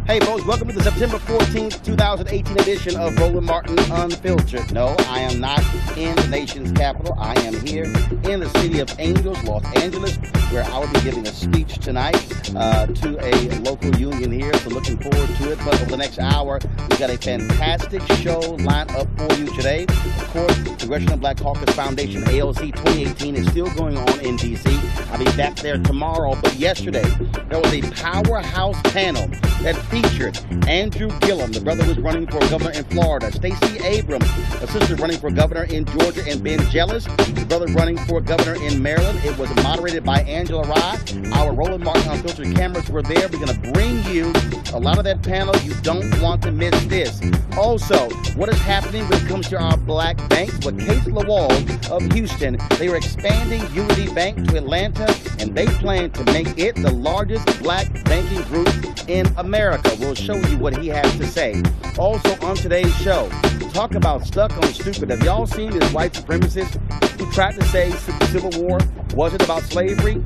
Hey folks, welcome to the September 14th, 2018 edition of Roland Martin Unfiltered. No, I am not in the nation's capital. I am here in the city of Angels, Los Angeles, where I will be giving a speech tonight to a local union here. So looking forward to it. But over the next hour, we've got a fantastic show lined up for you today. Of course, Congressional Black Caucus Foundation ALC 2018 is still going on in D.C. I'll be back there tomorrow. But yesterday, there was a powerhouse panel that featured Andrew Gillum, the brother who's running for governor in Florida, Stacey Abrams, a sister running for governor in Georgia, and Ben Jealous, the brother running for governor in Maryland. It was moderated by Angela Rye. Our Roland Martin Unfiltered cameras were there. We're going to bring you a lot of that panel. You don't want to miss this. Also, what is happening when it comes to our black banks? Well, Case Lawal of Houston, they are expanding Unity Bank to Atlanta, and they plan to make it the largest black banking group in America. We'll show you what he has to say. Also on today's show, talk about stuck on stupid. Have y'all seen this white supremacist who tried to say the Civil War wasn't about slavery?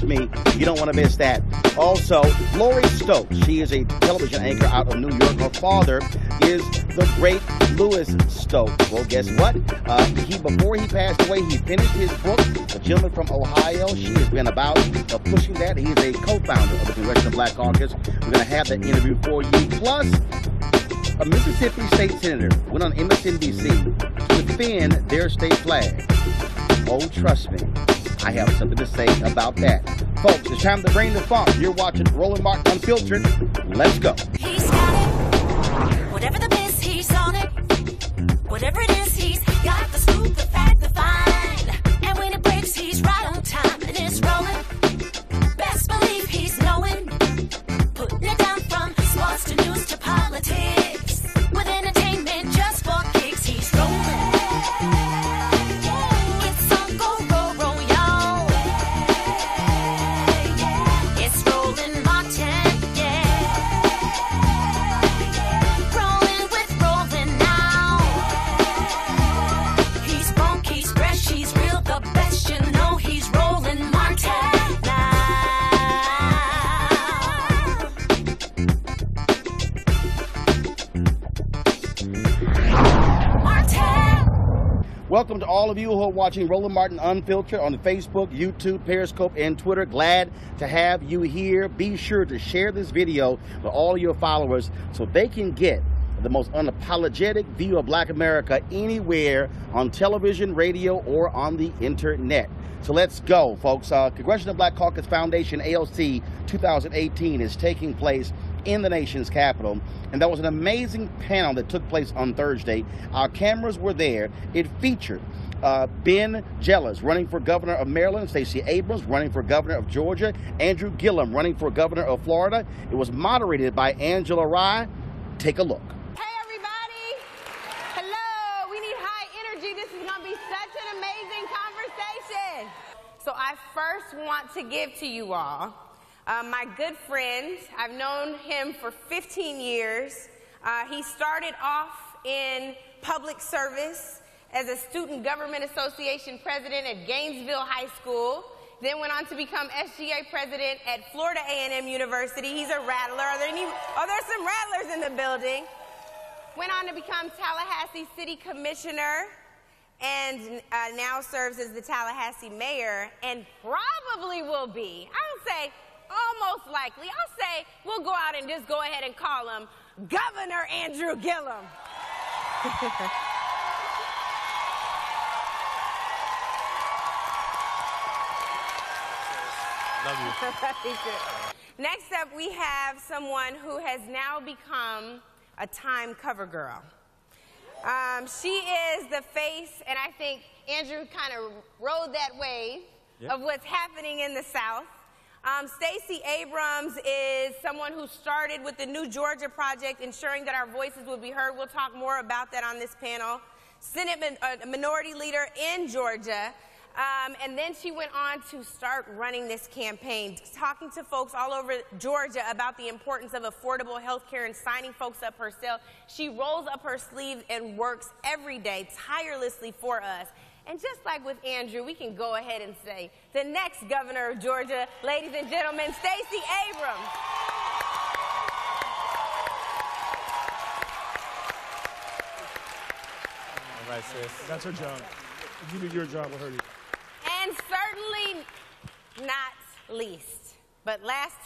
Me, you don't want to miss that. Also, Lori Stokes, she is a television anchor out of New York. Her father is the great Louis Stokes. Well, guess what? Before he passed away, he finished his book, The Gentleman from Ohio. She has been about pushing that. He is a co-founder of the Congressional Black Caucus. We're going to have that interview for you. Plus, a Mississippi state senator went on MSNBC to defend their state flag. Oh, trust me, I have something to say about that. Folks, it's time to bring the funk. You're watching Roland Martin Unfiltered. Let's go. He's got it. Whatever the miss, he's on it. Whatever it is, he's got the scoop, the fact, the find. And when it breaks, he's right on time. And it's rolling. Best believe he's knowing. Putting it down from sports to news to politics. With entertainment just for kicks, he's rolling. Welcome to all of you who are watching Roland Martin Unfiltered on Facebook, YouTube, Periscope, and Twitter. Glad to have you here. Be sure to share this video with all your followers so they can get the most unapologetic view of Black America anywhere on television, radio, or on the internet. So let's go, folks. Congressional Black Caucus Foundation ALC 2018 is taking place in the nation's capital, and that was an amazing panel that took place on Thursday. Our cameras were there. It featured Ben Jealous running for governor of Maryland, Stacey Abrams running for governor of Georgia, Andrew Gillum running for governor of Florida. It was moderated by Angela Rye. Take a look. Hey everybody! Hello! We need high energy. This is going to be such an amazing conversation. So I first want to give to you all my good friend. I've known him for 15 years. He started off in public service as a student government association president at Gainesville High School, then went on to become SGA president at Florida A&M University. He's a rattler. There's some rattlers in the building. Went on to become Tallahassee City Commissioner and now serves as the Tallahassee mayor, and probably will be, I don't say almost likely, I'll say we'll go out and just go ahead and call him Governor Andrew Gillum. Love you. Next up, we have someone who has now become a Time cover girl. She is the face, and I think Andrew kind of rode that wave of what's happening in the South. Stacey Abrams is someone who started with the New Georgia Project, ensuring that our voices would be heard. We'll talk more about that on this panel. Senate minority leader in Georgia. And then she went on to start running this campaign, talking to folks all over Georgia about the importance of affordable health care and signing folks up herself. She rolls up her sleeves and works every day tirelessly for us. And just like with Andrew, we can go ahead and say the next governor of Georgia, ladies and gentlemen, Stacey Abrams. All right, sis. That's her job. If you do your job, we'll hurt you. And certainly not least, but last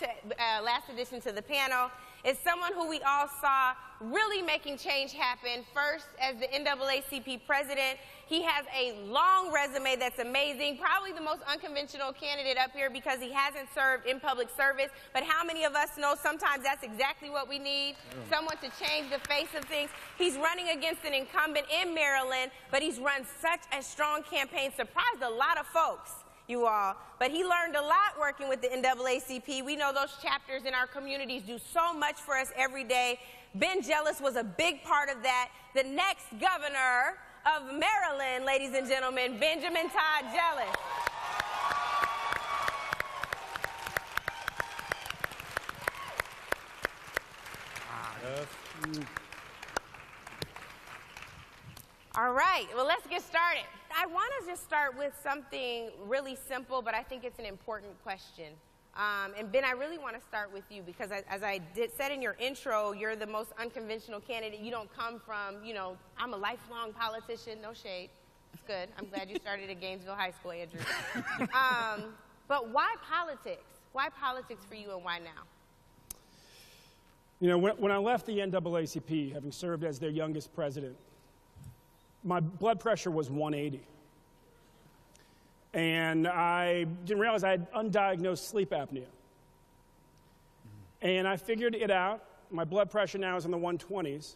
addition to the panel is someone who we all saw really making change happen. First, as the NAACP president, he has a long resume that's amazing, probably the most unconventional candidate up here because he hasn't served in public service. But how many of us know sometimes that's exactly what we need? Someone to change the face of things. He's running against an incumbent in Maryland, but he's run such a strong campaign, surprised a lot of folks, you all. But he learned a lot working with the NAACP. We know those chapters in our communities do so much for us every day. Ben Jealous was a big part of that. The next governor of Maryland, ladies and gentlemen, Benjamin Todd Jealous. All right, well, let's get started. I want to just start with something really simple, but I think it's an important question. And Ben, I really want to start with you because as I said in your intro, you're the most unconventional candidate. You don't come from, you know, I'm a lifelong politician, no shade. It's good. I'm glad you started at Gainesville High School, Andrew. But why politics? Why politics for you and why now? You know, when I left the NAACP, having served as their youngest president, my blood pressure was 180. And I didn't realize I had undiagnosed sleep apnea. And I figured it out. My blood pressure now is in the 120s.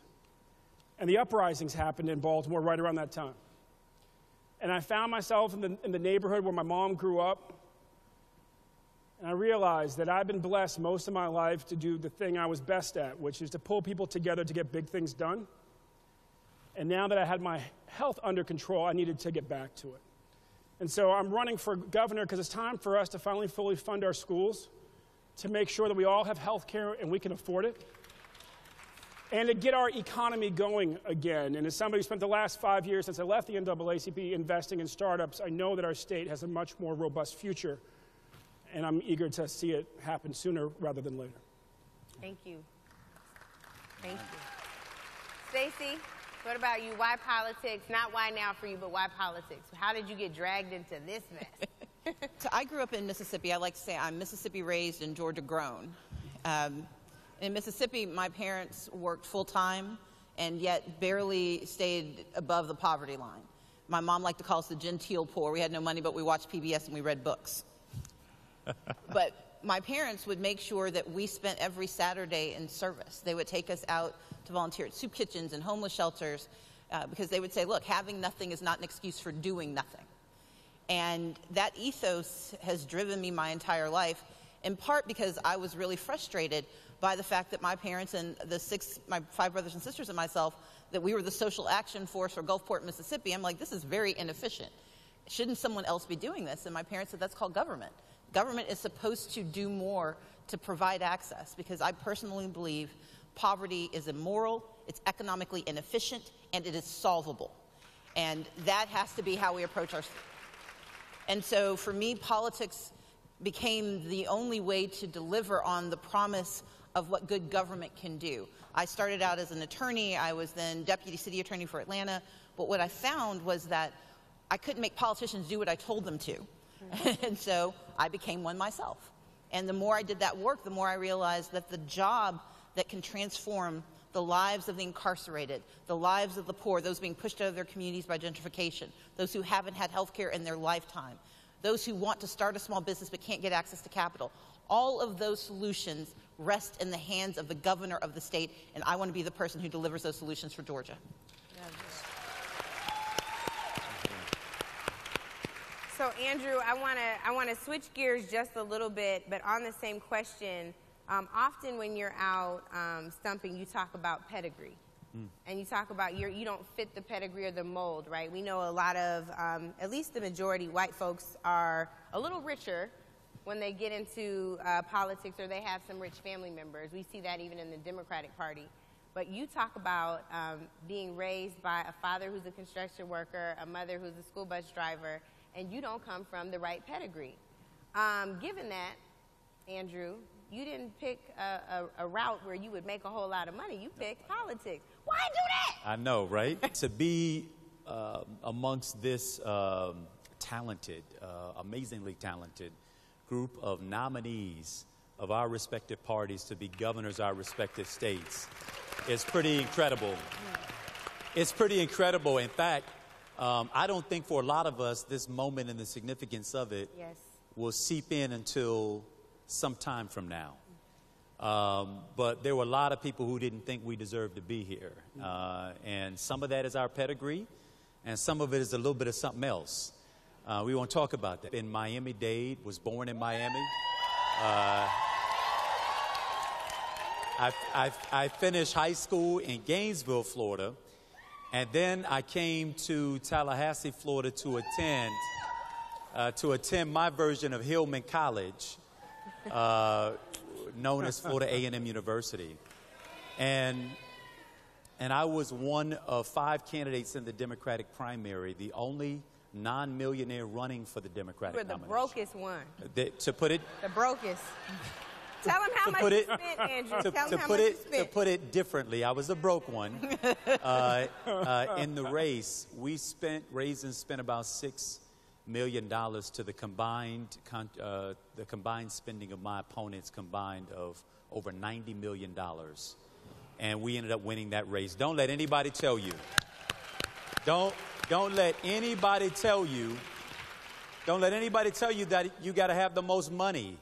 And the uprisings happened in Baltimore right around that time. And I found myself in the neighborhood where my mom grew up. And I realized that I've been blessed most of my life to do the thing I was best at, which is to pull people together to get big things done. And now that I had my health under control, I needed to get back to it. And so I'm running for governor because it's time for us to finally fully fund our schools, to make sure that we all have health care and we can afford it, and to get our economy going again. And as somebody who spent the last 5 years since I left the NAACP investing in startups, I know that our state has a much more robust future, and I'm eager to see it happen sooner rather than later. Thank you. Thank you. Stacey? What about you? Why politics? Not why now for you, but why politics? How did you get dragged into this mess? So I grew up in Mississippi. I like to say I'm Mississippi raised and Georgia grown. In Mississippi, my parents worked full-time and yet barely stayed above the poverty line. My mom liked to call us the genteel poor. We had no money, but we watched PBS and we read books. But my parents would make sure that we spent every Saturday in service. They would take us out to volunteer at soup kitchens and homeless shelters because they would say, look, having nothing is not an excuse for doing nothing. And that ethos has driven me my entire life, in part because I was really frustrated by the fact that my parents and my 5 brothers and sisters and myself, that we were the social action force for Gulfport, Mississippi. I'm like, this is very inefficient. Shouldn't someone else be doing this? And my parents said, that's called government. Government is supposed to do more to provide access, because I personally believe poverty is immoral, it's economically inefficient, and it is solvable. And that has to be how we approach our... And so for me, politics became the only way to deliver on the promise of what good government can do. I started out as an attorney. I was then deputy city attorney for Atlanta. But what I found was that I couldn't make politicians do what I told them to. And so I became one myself. And the more I did that work, the more I realized that the job that can transform the lives of the incarcerated, the lives of the poor, those being pushed out of their communities by gentrification, those who haven't had health care in their lifetime, those who want to start a small business but can't get access to capital, all of those solutions rest in the hands of the governor of the state, and I want to be the person who delivers those solutions for Georgia. So Andrew, I want to switch gears just a little bit, but on the same question, often when you're out stumping, you talk about pedigree. And you talk about you don't fit the pedigree or the mold, right? We know a lot of, at least the majority, white folks are a little richer when they get into politics, or they have some rich family members. We see that even in the Democratic Party. But you talk about being raised by a father who's a construction worker, a mother who's a school bus driver, and you don't come from the right pedigree. Given that, Andrew, you didn't pick a route where you would make a whole lot of money. You picked politics. Why do that? I know, right? To be amongst this talented, amazingly talented group of nominees of our respective parties to be governors of our respective states is pretty incredible. It's pretty incredible. In fact, I don't think for a lot of us this moment and the significance of it will seep in until some time from now. But there were a lot of people who didn't think we deserved to be here. And some of that is our pedigree, and some of it is a little bit of something else. We won't talk about that. In Miami-Dade, was born in Miami. I finished high school in Gainesville, Florida, and then I came to Tallahassee, Florida to attend my version of Hillman College, known as Florida A&M University. And I was one of 5 candidates in the Democratic primary, the only non-millionaire running for the Democratic nomination. You were the brokest one. To put it... The brokest. Tell them how much you spent, Andrew. Tell them how much you spent. To put it differently, I was a broke one. In the race, we raised and spent about $6 million to the combined spending of my opponents combined of over $90 million. And we ended up winning that race. Don't let anybody tell you. Don't let anybody tell you. Don't let anybody tell you that you got to have the most money,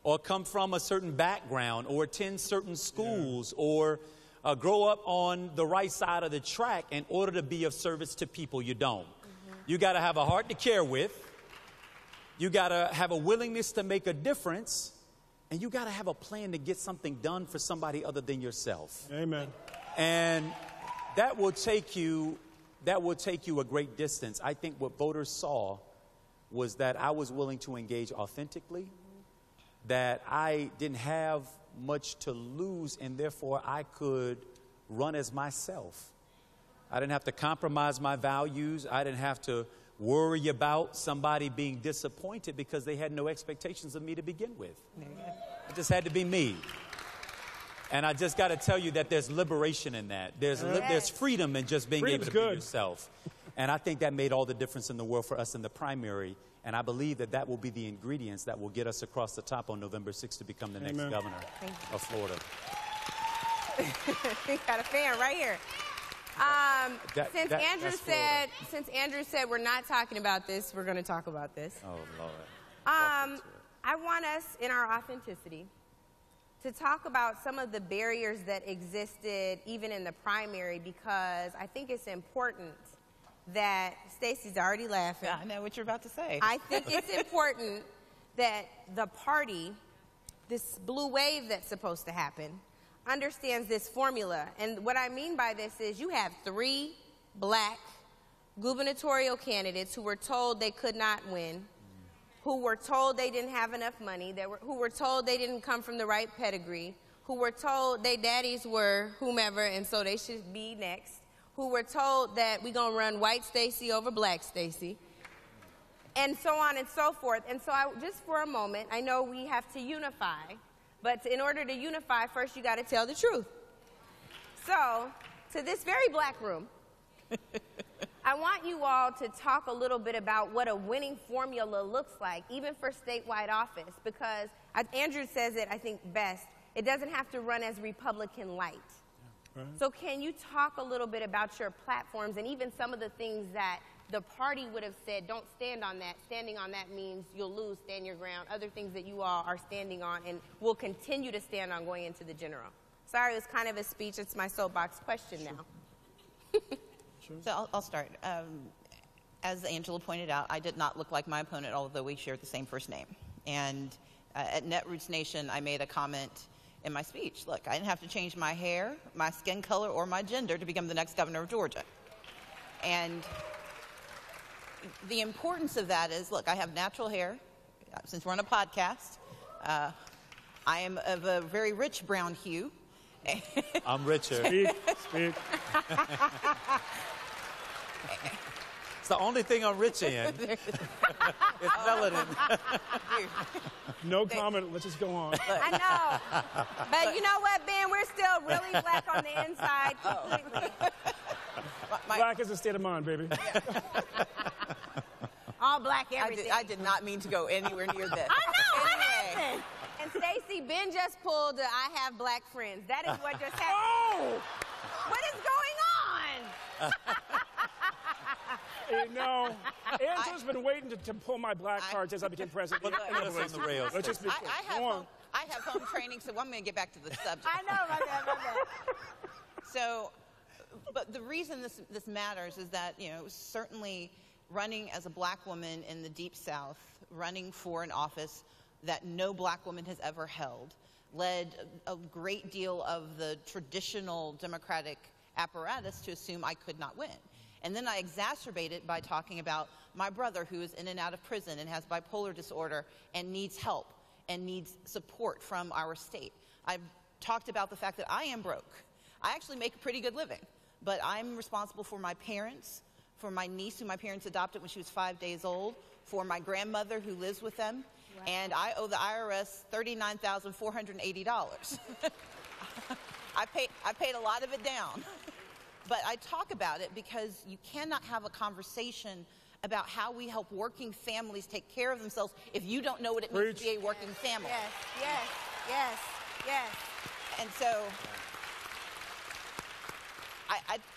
or come from a certain background, or attend certain schools, or grow up on the right side of the track in order to be of service to people. You don't. You got to have a heart to care with. You got to have a willingness to make a difference. And you got to have a plan to get something done for somebody other than yourself. Amen. And that will take you a great distance. I think what voters saw was that I was willing to engage authentically, that I didn't have much to lose, and therefore I could run as myself. I didn't have to compromise my values. I didn't have to worry about somebody being disappointed because they had no expectations of me to begin with. It just had to be me. And I just got to tell you that there's liberation in that. There's freedom in just being able to be yourself. And I think that made all the difference in the world for us in the primary. And I believe that that will be the ingredients that will get us across the top on November 6th to become the next governor of Florida. We got a fan right here. Since Andrew said we're not talking about this, we're going to talk about this. Oh, Lord. I want us, in our authenticity, to talk about some of the barriers that existed even in the primary, because I think it's important that, Stacey's already laughing. I know what you're about to say. I think it's important that the party, this blue wave that's supposed to happen, understands this formula. And what I mean by this is you have 3 black gubernatorial candidates who were told they could not win, who were told they didn't have enough money, who were told they didn't come from the right pedigree, who were told their daddies were whomever and so they should be next, who were told that we're going to run white Stacey over black Stacey, and so on and so forth. And so just for a moment, I know we have to unify, but in order to unify, first you got to tell the truth. So, to this very black room, I want you all to talk a little bit about what a winning formula looks like, even for statewide office, because Andrew says it, I think, best. It doesn't have to run as Republican light. Right. So can you talk a little bit about your platforms and even some of the things that the party would have said, don't stand on that. Standing on that means you'll lose, stand your ground. Other things that you all are standing on and will continue to stand on going into the general. Sorry, it was kind of a speech. It's my soapbox question now. So I'll start. As Angela pointed out, I did not look like my opponent, although we shared the same first name. And at Netroots Nation, I made a comment in my speech. Look, I didn't have to change my hair, my skin color, or my gender to become the next governor of Georgia. And the importance of that is, look, I have natural hair. Since we're on a podcast, I am of a very rich brown hue. I'm richer. Speak. It's the only thing I'm rich in. It's melanin. No comment. Let's just go on. I know. But you know what, Ben? We're still really black on the inside. Completely. Black is a state of mind, baby. All black everything. I did not mean to go anywhere near this. I know. What Anyway. happened? And Stacey, Ben just pulled I have black friends. That is what just happened. Oh! What is going on? You know, Angela's been waiting to pull my black card since I became president. Put us on the rails. Let's just be clear. I have home training, so I'm going to get back to the subject. I know, my bad. So, but the reason this matters is that, you know, certainly running as a black woman in the Deep South, running for an office that no black woman has ever held, led a great deal of the traditional Democratic apparatus to assume I could not win. And then I exacerbate it by talking about my brother who is in and out of prison and has bipolar disorder and needs help and needs support from our state. I've talked about the fact that I am broke. I actually make a pretty good living, but I'm responsible for my parents, for my niece who my parents adopted when she was 5 days old, for my grandmother who lives with them, and I owe the IRS $39,480. I paid a lot of it down. But I talk about it because you cannot have a conversation about how we help working families take care of themselves if you don't know what it means to be a working family. Yes. And so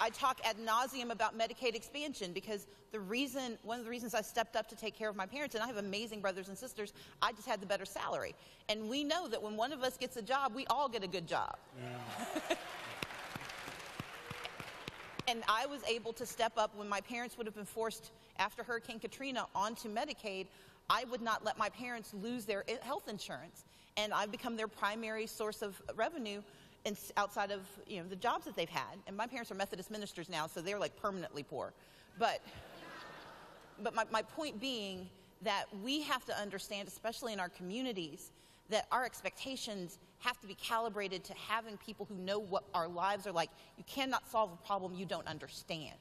I talk ad nauseum about Medicaid expansion because one of the reasons I stepped up to take care of my parents, and I have amazing brothers and sisters, I just had the better salary. And we know that when one of us gets a job, we all get a good job. Yeah. And I was able to step up when my parents would have been forced, after Hurricane Katrina, onto Medicaid. I would not let my parents lose their health insurance. And I've become their primary source of revenue outside of, you know, the jobs that they've had. And my parents are Methodist ministers now, so they're like permanently poor. But my point being that we have to understand, especially in our communities, that our expectations have to be calibrated to having people who know what our lives are like. You cannot solve a problem you don't understand.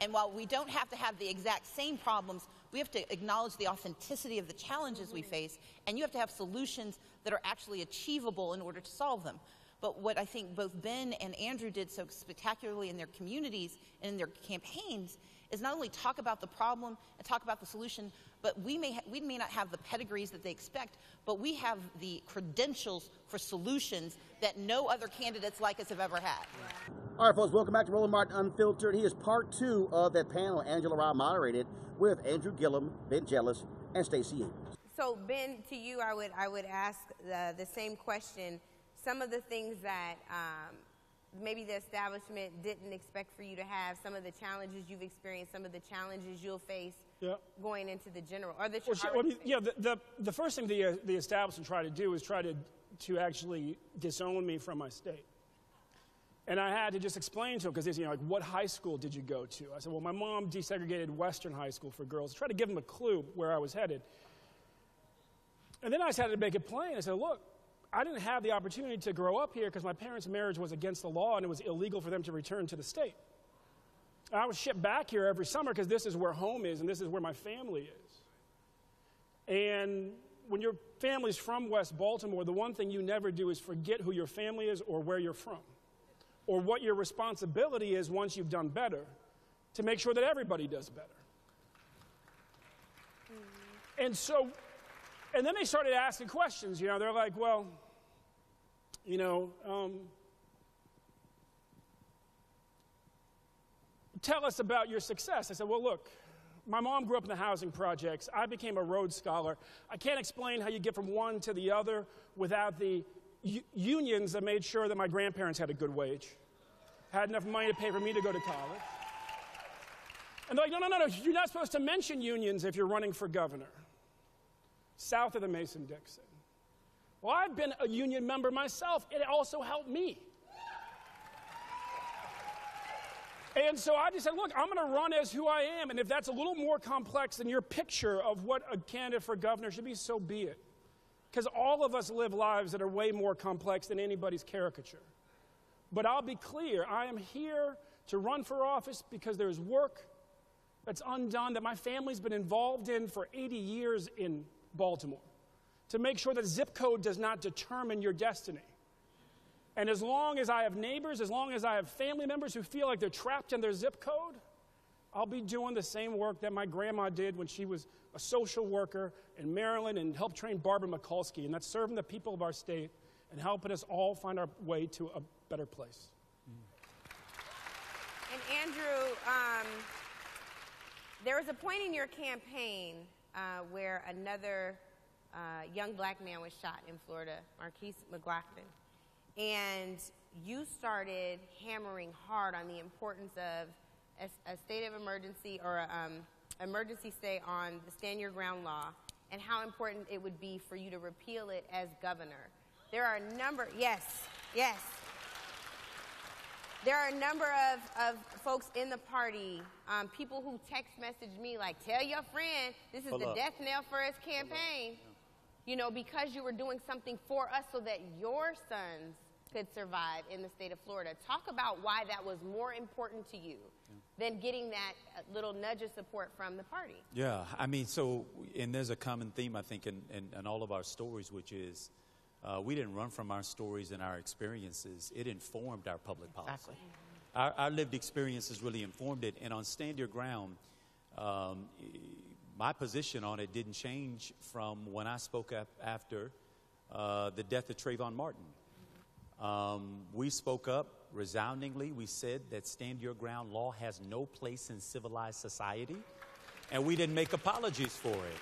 And while we don't have to have the exact same problems, we have to acknowledge the authenticity of the challenges we face, and you have to have solutions that are actually achievable in order to solve them. But what I think both Ben and Andrew did so spectacularly in their communities and in their campaigns is not only talk about the problem and talk about the solution, but we may not have the pedigrees that they expect, but we have the credentials for solutions that no other candidates like us have ever had. All right, folks, welcome back to Roland Martin Unfiltered. Here's part 2 of that panel Angela Rao moderated with Andrew Gillum, Ben Jealous, and Stacey Abrams. So, Ben, to you, I would ask the same question. Some of the things that maybe the establishment didn't expect for you to have, some of the challenges you've experienced, some of the challenges you'll face going into the general, or that the first thing the establishment tried to do was try to actually disown me from my state. And I had to just explain to them, because you know, like, what high school did you go to? I said, well, my mom desegregated Western High School for girls. Try to give them a clue where I was headed. And then I just had to make it plain. I said, look, I didn't have the opportunity to grow up here because my parents' marriage was against the law and it was illegal for them to return to the state. I was shipped back here every summer because this is where home is and this is where my family is. And when your family's from West Baltimore, the one thing you never do is forget who your family is or where you're from, or what your responsibility is once you've done better, to make sure that everybody does better. And so, and then they started asking questions. You know, they're like, well, you know, tell us about your success. I said, well, look, my mom grew up in the housing projects. I became a Rhodes Scholar. I can't explain how you get from one to the other without the unions that made sure that my grandparents had a good wage, had enough money to pay for me to go to college. And they're like, no, you're not supposed to mention unions if you're running for governor, south of the Mason-Dixon. Well, I've been a union member myself. It also helped me. And so I just said, look, I'm going to run as who I am, and if that's a little more complex than your picture of what a candidate for governor should be, so be it. Because all of us live lives that are way more complex than anybody's caricature. But I'll be clear, I am here to run for office because there's work that's undone that my family's been involved in for 80 years in Baltimore, to make sure that zip code does not determine your destiny. And as long as I have neighbors, as long as I have family members who feel like they're trapped in their zip code, I'll be doing the same work that my grandma did when she was a social worker in Maryland and helped train Barbara Mikulski, and that's serving the people of our state and helping us all find our way to a better place. And Andrew, there was a point in your campaign where another young black man was shot in Florida, Marquise McLaughlin. And you started hammering hard on the importance of a state of emergency or emergency stay on the Stand Your Ground law and how important it would be for you to repeal it as governor. There are a number, yes. There are a number of folks in the party, people who text message me like, tell your friend this is the death knell for his campaign. You know, because you were doing something for us so that your sons could survive in the state of Florida. Talk about why that was more important to you than getting that little nudge of support from the party. Yeah, I mean, so, and there's a common theme, I think, in all of our stories, which is we didn't run from our stories and our experiences. It informed our public policy. Exactly. Our lived experiences really informed it. And on Stand Your Ground, my position on it didn't change from when I spoke up after the death of Trayvon Martin. We spoke up resoundingly. We said that Stand Your Ground law has no place in civilized society, and we didn't make apologies for it.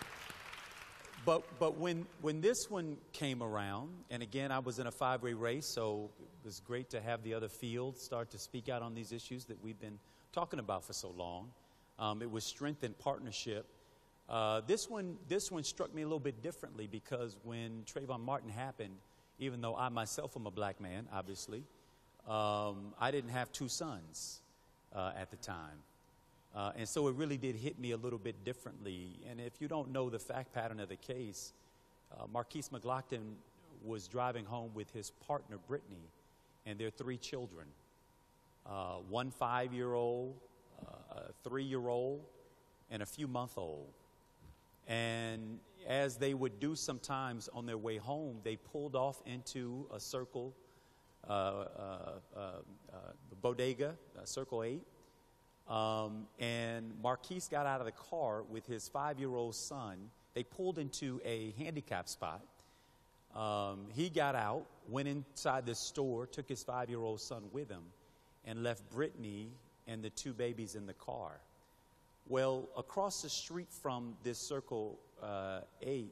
But when this one came around, and again, I was in a 5-way race, so it was great to have the other field start to speak out on these issues that we've been talking about for so long. It was strength and partnership. This one struck me a little bit differently because when Trayvon Martin happened, even though I myself am a black man, obviously, I didn't have 2 sons at the time. And so it really did hit me a little bit differently. And if you don't know the fact pattern of the case, Marquise McLaughlin was driving home with his partner, Brittany, and their 3 children, 1 5-year-old, a 3-year-old, and a few-month-old. And as they would do sometimes on their way home, they pulled off into a circle, bodega, Circle 8. And Marquise got out of the car with his 5-year-old son. They pulled into a handicap spot. He got out, went inside the store, took his 5-year-old son with him, and left Brittany and the 2 babies in the car. Well, across the street from this Circle 8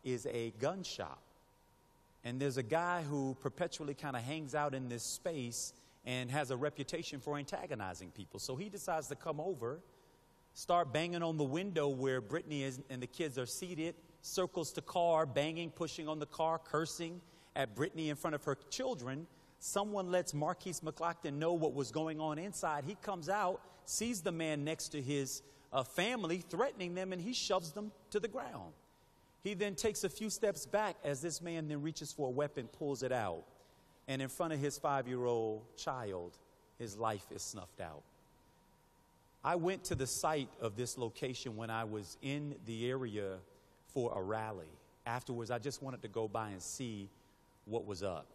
is a gun shop. And there's a guy who perpetually kind of hangs out in this space and has a reputation for antagonizing people. So he decides to come over, start banging on the window where Brittany and the kids are seated, circles the car, banging, pushing on the car, cursing at Brittany in front of her children. Someone lets Marquise McLaughlin know what was going on inside. He comes out, sees the man next to his family, threatening them, and he shoves them to the ground. He then takes a few steps back as this man then reaches for a weapon, pulls it out, and in front of his 5-year-old child, his life is snuffed out. I went to the site of this location when I was in the area for a rally. Afterwards, I just wanted to go by and see what was up.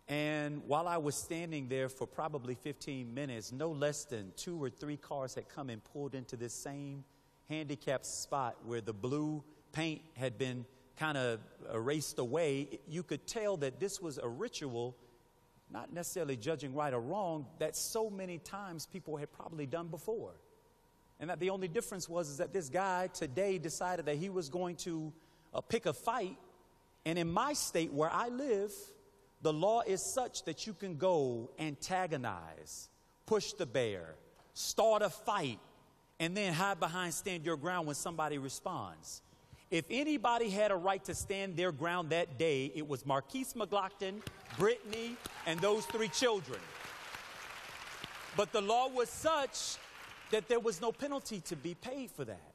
And while I was standing there for probably 15 minutes, no less than 2 or 3 cars had come and pulled into this same handicapped spot where the blue paint had been kind of erased away. You could tell that this was a ritual, not necessarily judging right or wrong, that so many times people had probably done before. And that the only difference was that this guy today decided that he was going to pick a fight. And in my state where I live, the law is such that you can go antagonize, push the bear, start a fight, and then hide behind Stand Your Ground when somebody responds. If anybody had a right to stand their ground that day, it was Marquise McLaughlin, Brittany, and those 3 children. But the law was such that there was no penalty to be paid for that.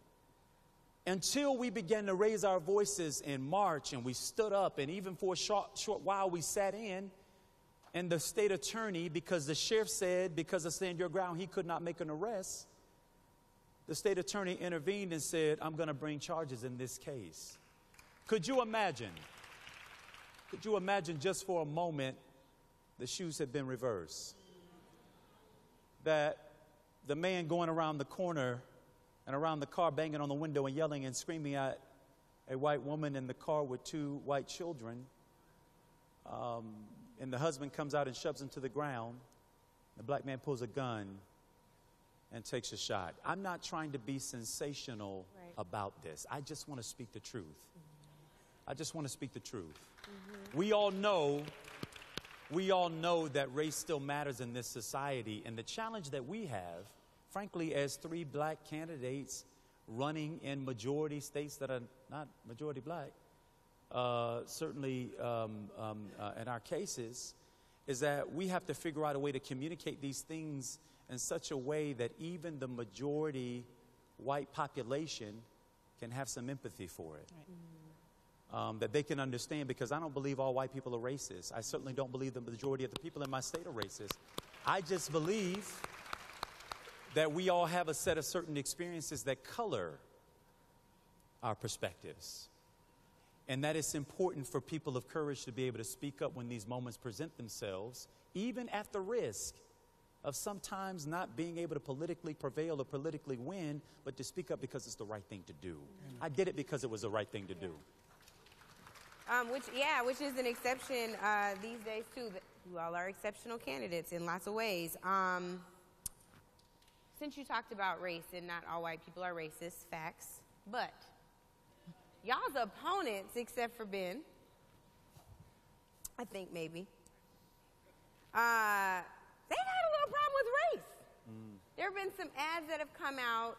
Until we began to raise our voices in March and we stood up, and even for a short while we sat in, And the state attorney, because the sheriff said, because of stand your ground, he could not make an arrest, the state attorney intervened and said, I'm going to bring charges in this case. Could you imagine just for a moment, the shoes had been reversed? That the man going around the corner and around the car banging on the window and yelling and screaming at a white woman in the car with 2 white children, and the husband comes out and shoves him to the ground. The black man pulls a gun and takes a shot. I'm not trying to be sensational about this. I just want to speak the truth. I just want to speak the truth. We all know that race still matters in this society. And the challenge that we have, frankly, as 3 black candidates running in majority states that are not majority black, certainly in our cases, is that we have to figure out a way to communicate these things in such a way that even the majority white population can have some empathy for it. Right. That they can understand, because I don't believe all white people are racist. I certainly don't believe the majority of the people in my state are racist. I just believe that we all have a set of certain experiences that color our perspectives. And that it's important for people of courage to be able to speak up when these moments present themselves, even at the risk of sometimes not being able to politically prevail or politically win, but to speak up because it's the right thing to do. I did it because it was the right thing to do. Which is an exception these days too. You all are exceptional candidates in lots of ways. Since you talked about race, and not all white people are racist, facts, but y'all's opponents, except for Ben, I think maybe, they had a little problem with race. There have been some ads that have come out.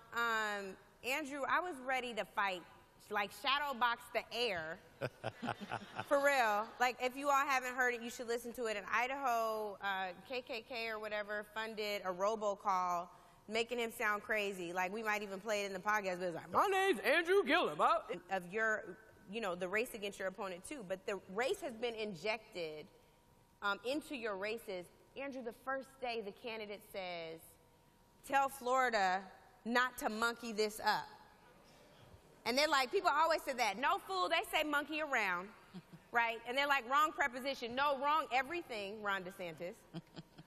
Andrew, I was ready to fight, like shadow box the air, for real. Like, if you all haven't heard it, you should listen to it. In Idaho, KKK or whatever funded a robocall making him sound crazy. Like, we might even play it in the podcast, but it's like, my name's Andrew Gillum. Of your, the race against your opponent too. But the race has been injected into your races. Andrew, the first day the candidate says, tell Florida not to monkey this up. And they're like, people always say that. No, fool, they say monkey around, right? And they're like, wrong preposition. No, wrong everything, Ron DeSantis.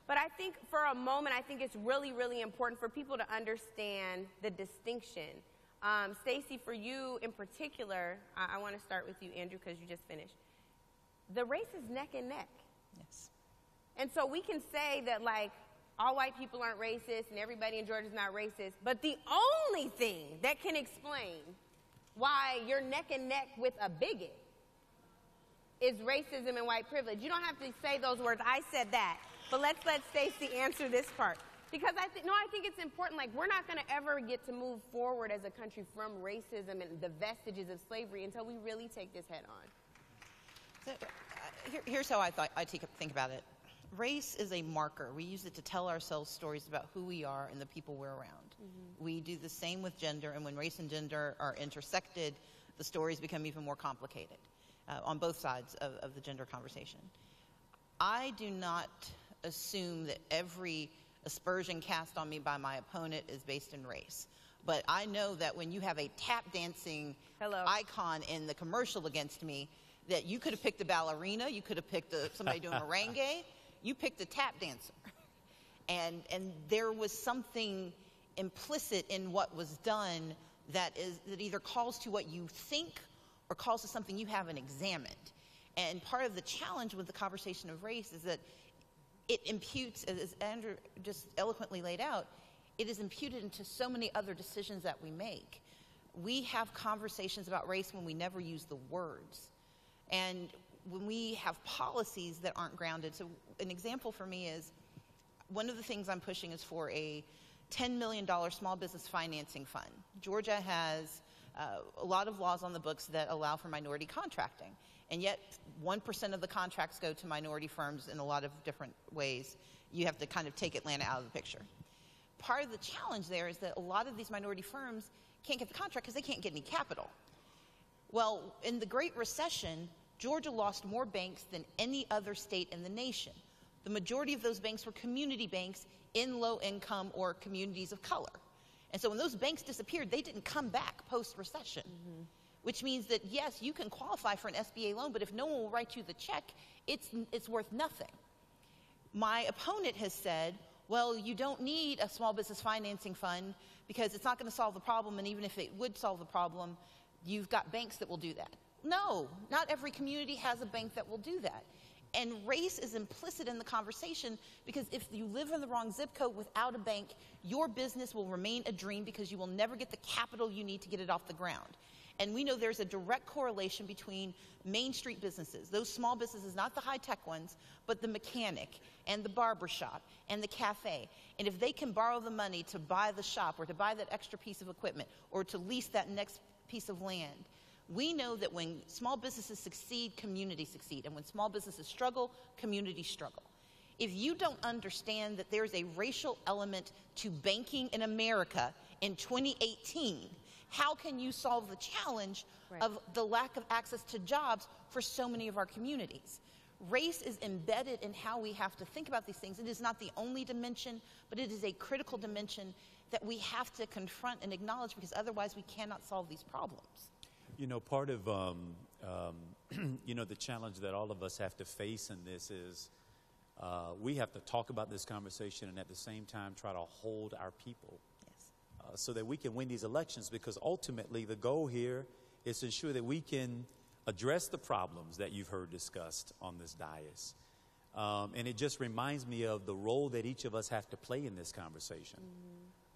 But I think for a moment, I think it's really, really important for people to understand the distinction. Stacey, for you in particular, I want to start with you, Andrew, because you just finished. The race is neck and neck. Yes. And so we can say that, like, all white people aren't racist and everybody in Georgia is not racist, but the only thing that can explain why you're neck and neck with a bigot is racism and white privilege. You don't have to say those words. I said that. But let's let Stacey answer this part. Because I think it's important. Like, we're not going to ever get to move forward as a country from racism and the vestiges of slavery until we really take this head on. So, here's how I think about it. Race is a marker. We use it to tell ourselves stories about who we are and the people we're around. We do the same with gender, and when race and gender are intersected, the stories become even more complicated on both sides of the gender conversation. I do not assume that every aspersion cast on me by my opponent is based in race. But I know that when you have a tap dancing icon in the commercial against me, that you could have picked a ballerina, you could have picked somebody doing merengue, you picked a tap dancer. And there was something implicit in what was done that either calls to what you think or calls to something you haven't examined. And part of the challenge with the conversation of race is that it imputes, as Andrew just eloquently laid out, it is imputed into so many other decisions that we make. We have conversations about race when we never use the words. And when we have policies that aren't grounded. So an example for me is, one of the things I'm pushing is for a $10 million small business financing fund. Georgia has a lot of laws on the books that allow for minority contracting. And yet 1% of the contracts go to minority firms in a lot of different ways. You have to kind of take Atlanta out of the picture. Part of the challenge there is that a lot of these minority firms can't get the contract because they can't get any capital. Well, in the Great Recession, Georgia lost more banks than any other state in the nation. The majority of those banks were community banks in low income or communities of color. And so when those banks disappeared, they didn't come back post-recession, which means that, yes, you can qualify for an SBA loan, but if no one will write you the check, it's worth nothing. My opponent has said, well, you don't need a small business financing fund because it's not going to solve the problem, and even if it would solve the problem, you've got banks that will do that. No, not every community has a bank that will do that. And race is implicit in the conversation because if you live in the wrong zip code without a bank, your business will remain a dream because you will never get the capital you need to get it off the ground. And we know there's a direct correlation between Main Street businesses, those small businesses, not the high-tech ones, but the mechanic and the barbershop and the cafe. And if they can borrow the money to buy the shop or to buy that extra piece of equipment or to lease that next piece of land, we know that when small businesses succeed, communities succeed. And when small businesses struggle, communities struggle. If you don't understand that there's a racial element to banking in America in 2018, how can you solve the challenge of the lack of access to jobs for so many of our communities? Race is embedded in how we have to think about these things. It is not the only dimension, but it is a critical dimension that we have to confront and acknowledge because otherwise we cannot solve these problems. You know, part of, you know, the challenge that all of us have to face in this is we have to talk about this conversation and at the same time try to hold our people. So that we can win these elections, because ultimately the goal here is to ensure that we can address the problems that you've heard discussed on this dais. And it just reminds me of the role that each of us have to play in this conversation.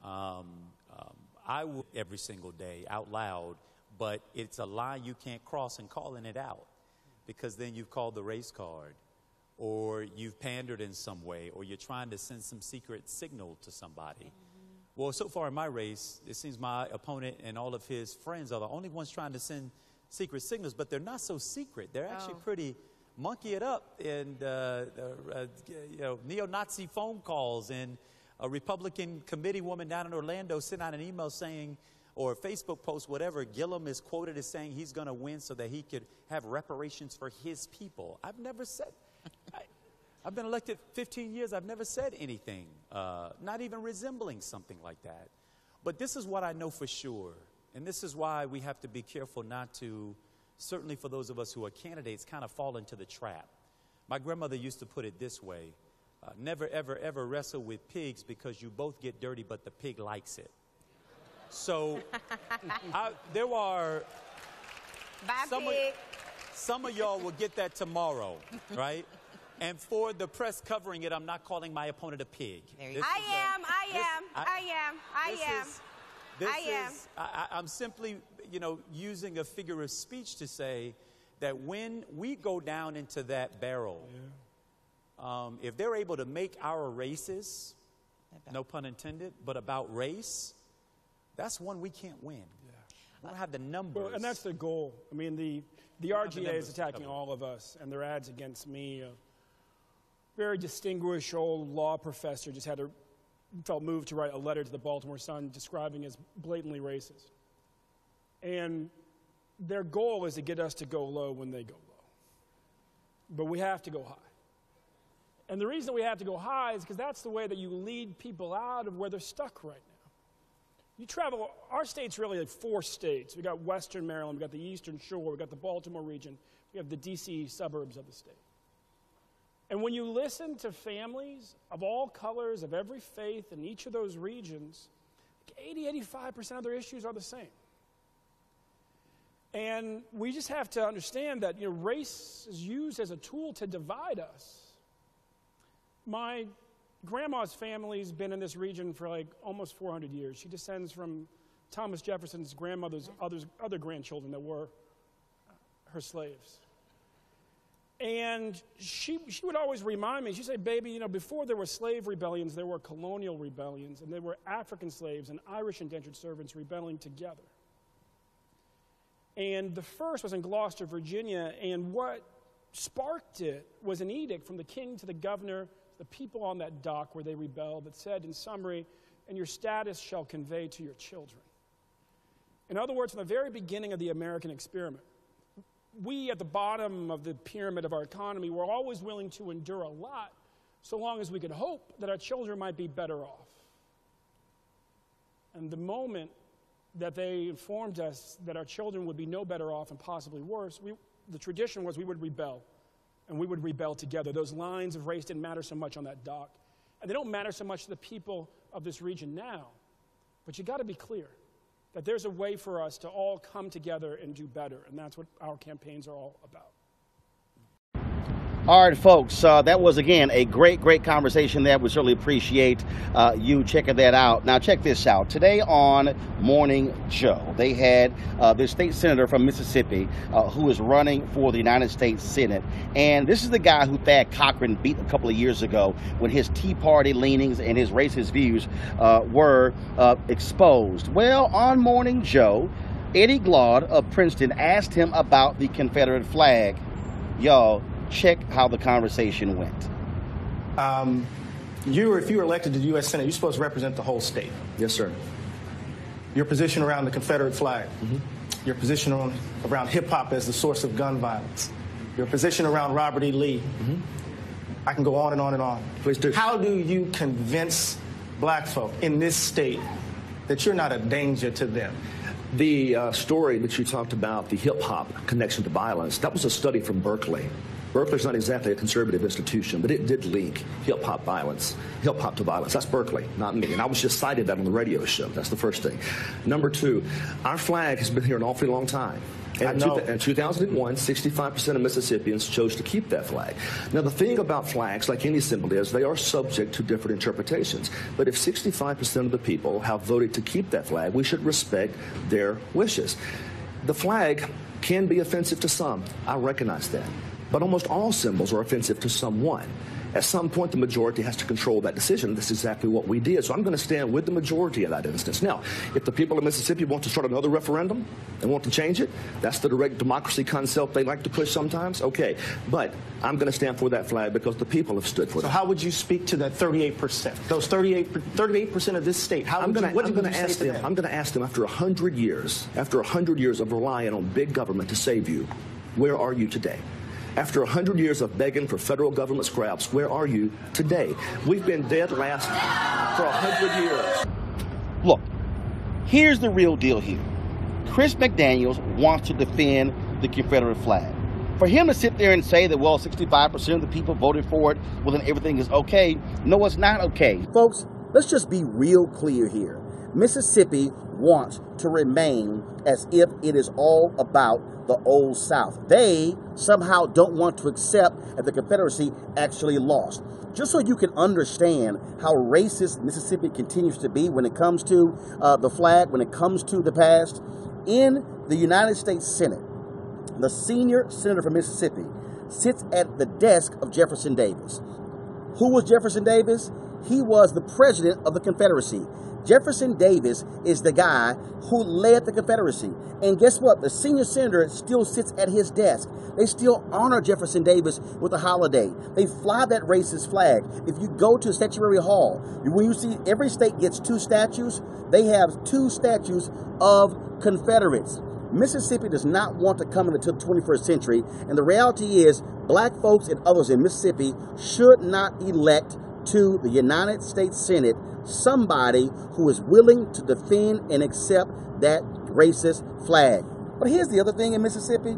I will every single day out loud, but it's a line you can't cross in calling it out, because then you've called the race card, or you've pandered in some way, or you're trying to send some secret signal to somebody. Well, so far in my race, it seems my opponent and all of his friends are the only ones trying to send secret signals, but they're not so secret. They're actually pretty monkey it up, and you know, neo-Nazi phone calls, and a Republican committee woman down in Orlando sent out an email saying, or a Facebook post, whatever, Gillum is quoted as saying he's going to win so that he could have reparations for his people. I've never said, I've been elected 15 years. I've never said anything, not even resembling something like that. But this is what I know for sure. And this is why we have to be careful not to, certainly for those of us who are candidates, kind of fall into the trap. My grandmother used to put it this way: never, ever, ever wrestle with pigs because you both get dirty, but the pig likes it. So there are some of y'all will get that tomorrow, right? And for the press covering it, I'm not calling my opponent a pig. I'm simply, you know, using a figure of speech to say that when we go down into that barrel, if they're able to make our races, no pun intended, but about race, that's one we can't win. We don't have the numbers. Well, and that's the goal. I mean, the RGA is attacking all of us, and their ads against me. A very distinguished old law professor just felt moved to write a letter to the Baltimore Sun describing as blatantly racist. And their goal is to get us to go low when they go low. But we have to go high. And the reason we have to go high is because that's the way that you lead people out of where they're stuck right now. You travel, our state's really like 4 states. We got Western Maryland, we got the Eastern Shore, we got the Baltimore region, we have the DC suburbs of the state. And when you listen to families of all colors, of every faith in each of those regions, 80-85% of their issues are the same. And we just have to understand that, you know, race is used as a tool to divide us. My grandma's family's been in this region for like almost 400 years. She descends from Thomas Jefferson's grandmother's other grandchildren that were her slaves. And she would always remind me, she'd say, baby, you know, before there were slave rebellions, there were colonial rebellions, and there were African slaves and Irish indentured servants rebelling together. And the first was in Gloucester, Virginia, and what sparked it was an edict from the king to the governor, the people on that dock where they rebelled, that said, in summary, and your status shall convey to your children. In other words, from the very beginning of the American experiment, we at the bottom of the pyramid of our economy were always willing to endure a lot so long as we could hope that our children might be better off. And the moment that they informed us that our children would be no better off and possibly worse, the tradition was we would rebel, and we would rebel together. Those lines of race didn't matter so much on that dock, and they don't matter so much to the people of this region now. But you got to be clear that there's a way for us to all come together and do better, and that's what our campaigns are all about. All right, folks, that was, again, a great conversation there. We certainly appreciate you checking that out. Now, check this out. Today on Morning Joe, they had the state senator from Mississippi who is running for the United States Senate. And this is the guy who Thad Cochran beat a couple of years ago when his Tea Party leanings and his racist views were exposed. Well, on Morning Joe, Eddie Glaude of Princeton asked him about the Confederate flag. Y'all, check how the conversation went. If you were elected to the U.S. Senate, you're supposed to represent the whole state. Yes, sir. Your position around the Confederate flag, your position around hip-hop as the source of gun violence, your position around Robert E. Lee. I can go on and on and on. Please do. How do you convince black folk in this state that you're not a danger to them? The story that you talked about, the hip-hop connection to violence, that was a study from Berkeley. Berkeley's not exactly a conservative institution, but it did link hip-hop to violence. That's Berkeley, not me. And I was just cited that on the radio show. That's the first thing. Number two, our flag has been here an awfully long time. And in 2001, 65% of Mississippians chose to keep that flag. Now, the thing about flags, like any symbol, is they are subject to different interpretations. But if 65% of the people have voted to keep that flag, we should respect their wishes. The flag can be offensive to some. I recognize that. But almost all symbols are offensive to someone. At some point, the majority has to control that decision. That's exactly what we did. So I'm going to stand with the majority in that instance. Now, if the people of Mississippi want to start another referendum and want to change it, that's the direct democracy concept they like to push sometimes. Okay. But I'm going to stand for that flag because the people have stood for it. So how would you speak to that 38%? Those 38% of this state, I'm going to ask them after 100 years, of relying on big government to save you, where are you today? After 100 years of begging for federal government scraps, where are you today? We've been dead last for 100 years. Look, here's the real deal here. Chris McDaniels wants to defend the Confederate flag. For him to sit there and say that, well, 65% of the people voted for it, well, then everything is okay. No, it's not okay. Folks, let's just be real clear here. Mississippi wants to remain as if it is all about the Old South. They somehow don't want to accept that the Confederacy actually lost. Just so you can understand how racist Mississippi continues to be when it comes to the flag, when it comes to the past, in the United States Senate, the senior senator from Mississippi sits at the desk of Jefferson Davis. Who was Jefferson Davis? He was the president of the Confederacy. Jefferson Davis is the guy who led the Confederacy. And guess what? The senior senator still sits at his desk. They still honor Jefferson Davis with a holiday. They fly that racist flag. If you go to Statuary Hall, when you see every state gets 2 statues, they have 2 statues of Confederates. Mississippi does not want to come into the 21st century. And the reality is, black folks and others in Mississippi should not elect to the United States Senate somebody who is willing to defend and accept that racist flag. But here's the other thing in Mississippi.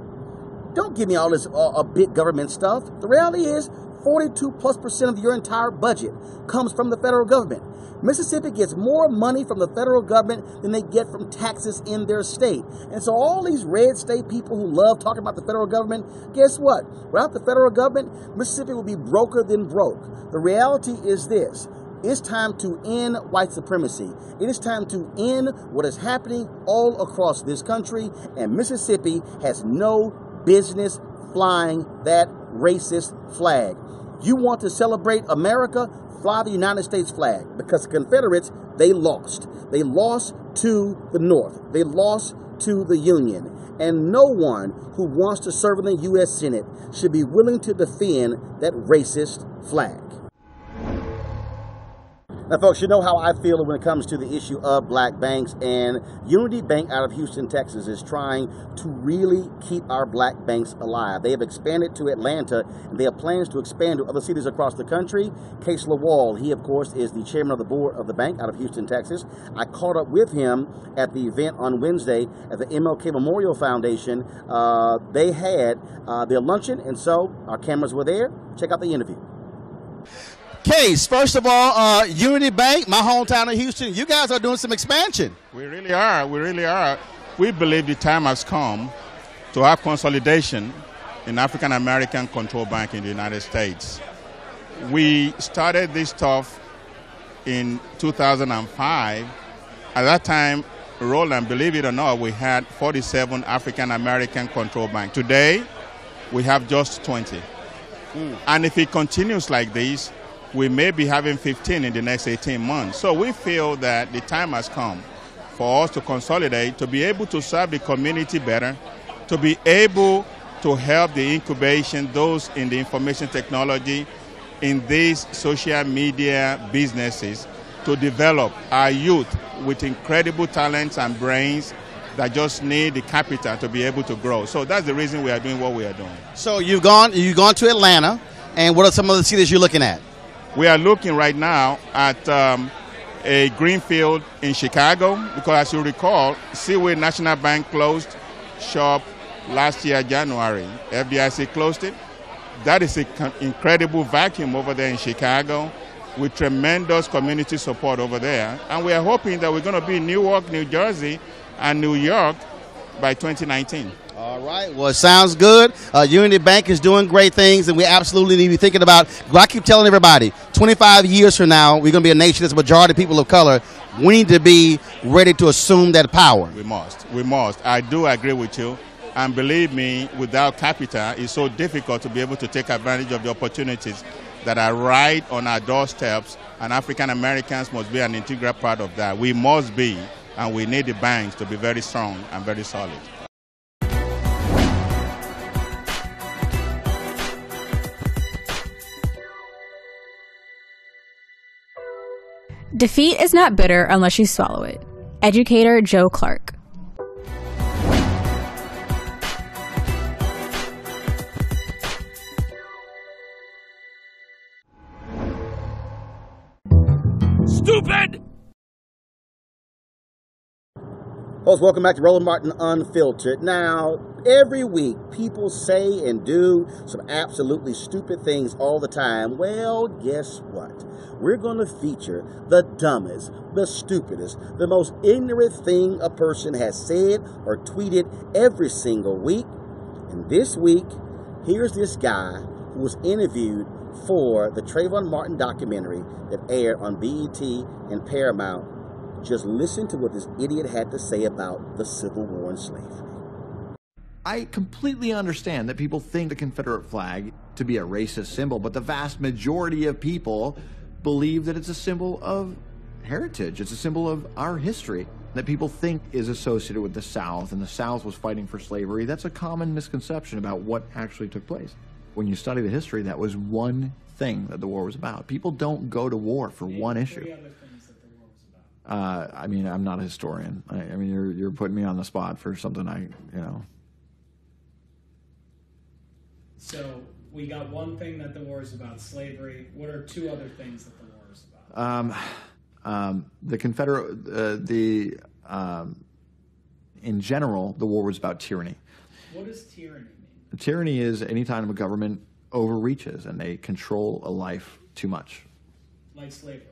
Don't give me all this big government stuff. The reality is 42+% of your entire budget comes from the federal government. Mississippi gets more money from the federal government than they get from taxes in their state. And so all these red state people who love talking about the federal government, guess what? Without the federal government, Mississippi will be broker than broke. The reality is this. It's time to end white supremacy. It is time to end what is happening all across this country, and Mississippi has no business flying that racist flag. You want to celebrate America? Fly the United States flag, because the Confederates, they lost. They lost to the North. They lost to the Union. And no one who wants to serve in the U.S. Senate should be willing to defend that racist flag. Now, folks, you know how I feel when it comes to the issue of black banks, and Unity Bank out of Houston, Texas is trying to really keep our black banks alive. They have expanded to Atlanta, and they have plans to expand to other cities across the country. Case Lawal, he, of course, is the chairman of the board of the bank out of Houston, Texas. I caught up with him at the event on Wednesday at the MLK Memorial Foundation. They had their luncheon, and so our cameras were there. Check out the interview. Case, first of all, Unity Bank, my hometown of Houston, you guys are doing some expansion. We really are. We really are. We believe the time has come to have consolidation in African American control bank in the United States. We started this stuff in 2005. At that time, Roland, believe it or not, we had 47 African American control bank. Today, we have just 20. And if it continues like this, we may be having 15 in the next 18 months. So we feel that the time has come for us to consolidate, to be able to serve the community better, to be able to help the incubation, those in the information technology, in these social media businesses, to develop our youth with incredible talents and brains that just need the capital to be able to grow. So that's the reason we are doing what we are doing. So you've gone to Atlanta, and what are some of the cities you're looking at? We are looking right now at a greenfield in Chicago, because as you recall, Seaway National Bank closed shop last year, January. FDIC closed it. That is an incredible vacuum over there in Chicago with tremendous community support over there. And we are hoping that we're going to be in Newark, New Jersey, and New York by 2019. All right. Well, it sounds good. Unity Bank is doing great things, and we absolutely need to be thinking about, I keep telling everybody, 25 years from now, we're going to be a nation that's a majority of people of color. We need to be ready to assume that power. We must. We must. I do agree with you. And believe me, without capital, it's so difficult to be able to take advantage of the opportunities that are right on our doorsteps, and African Americans must be an integral part of that. We must be, and we need the banks to be very strong and very solid. Defeat is not bitter unless you swallow it. Educator Joe Clark. Stupid! Folks, welcome back to Roland Martin Unfiltered. Now, every week, people say and do some absolutely stupid things all the time. Well, guess what? We're going to feature the dumbest, the stupidest, the most ignorant thing a person has said or tweeted every single week. And this week, here's this guy who was interviewed for the Trayvon Martin documentary that aired on BET and Paramount. Just listen to what this idiot had to say about the Civil War and slavery. I completely understand that people think the Confederate flag to be a racist symbol, but the vast majority of people believe that it's a symbol of heritage. It's a symbol of our history that people think is associated with the South, and the South was fighting for slavery. That's a common misconception about what actually took place. When you study the history, that was one thing that the war was about. People don't go to war for one issue. I mean, I'm not a historian. I mean, you're putting me on the spot for something So we got one thing that the war is about, slavery. What are two other things that the war is about? The Confederate, in general, the war was about tyranny. What does tyranny mean? Tyranny is any time a government overreaches and they control a life too much. Like slavery.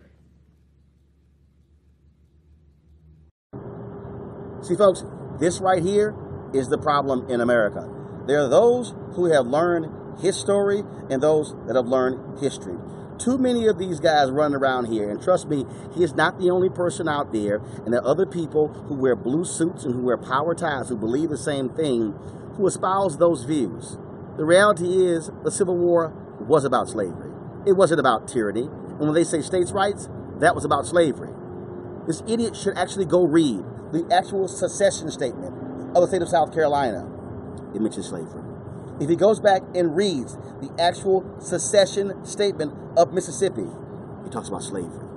See, folks, this right here is the problem in America. There are those who have learned his story and those that have learned history. Too many of these guys run around here, and trust me, he is not the only person out there, and there are other people who wear blue suits and who wear power ties who believe the same thing, who espouse those views. The reality is the Civil War was about slavery. It wasn't about tyranny. And when they say states' rights, that was about slavery. This idiot should actually go read the actual secession statement of the state of South Carolina. It mentions slavery. If he goes back and reads the actual secession statement of Mississippi, he talks about slavery.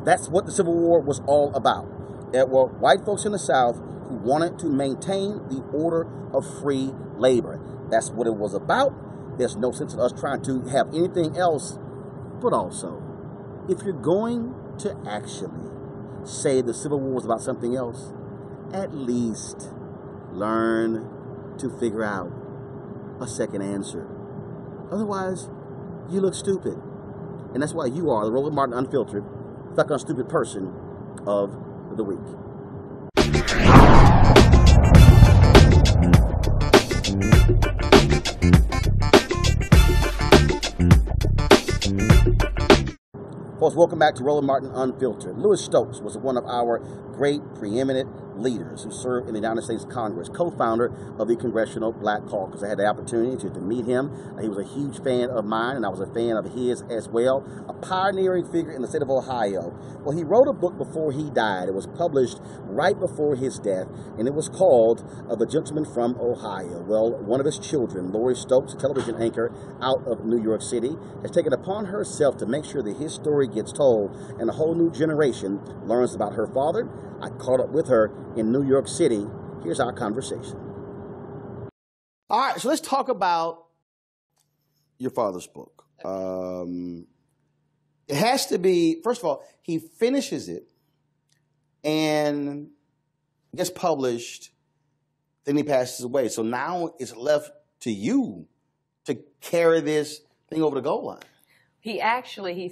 That's what the Civil War was all about. There were white folks in the South who wanted to maintain the order of free labor. That's what it was about. There's no sense in us trying to have anything else. But also, if you're going to actually say the Civil War was about something else, at least learn to figure out a second answer. Otherwise, you look stupid. And that's why you are the Roland Martin Unfiltered, Stuck on Stupid Person of the Week. Folks, welcome back to Roland Martin Unfiltered. Louis Stokes was one of our great preeminent leaders who served in the United States Congress, co-founder of the Congressional Black Caucus. I had the opportunity to meet him. He was a huge fan of mine, and I was a fan of his as well. A pioneering figure in the state of Ohio. Well, he wrote a book before he died. It was published right before his death, and it was called The Gentleman from Ohio. Well, one of his children, Lori Stokes, a television anchor out of New York City, has taken upon herself to make sure that his story gets told and a whole new generation learns about her father. I caught up with her in New York City. Here's our conversation. All right, so let's talk about your father's book. It has to be, first of all, he finishes it and gets published, then he passes away. So now it's left to you to carry this thing over the goal line. He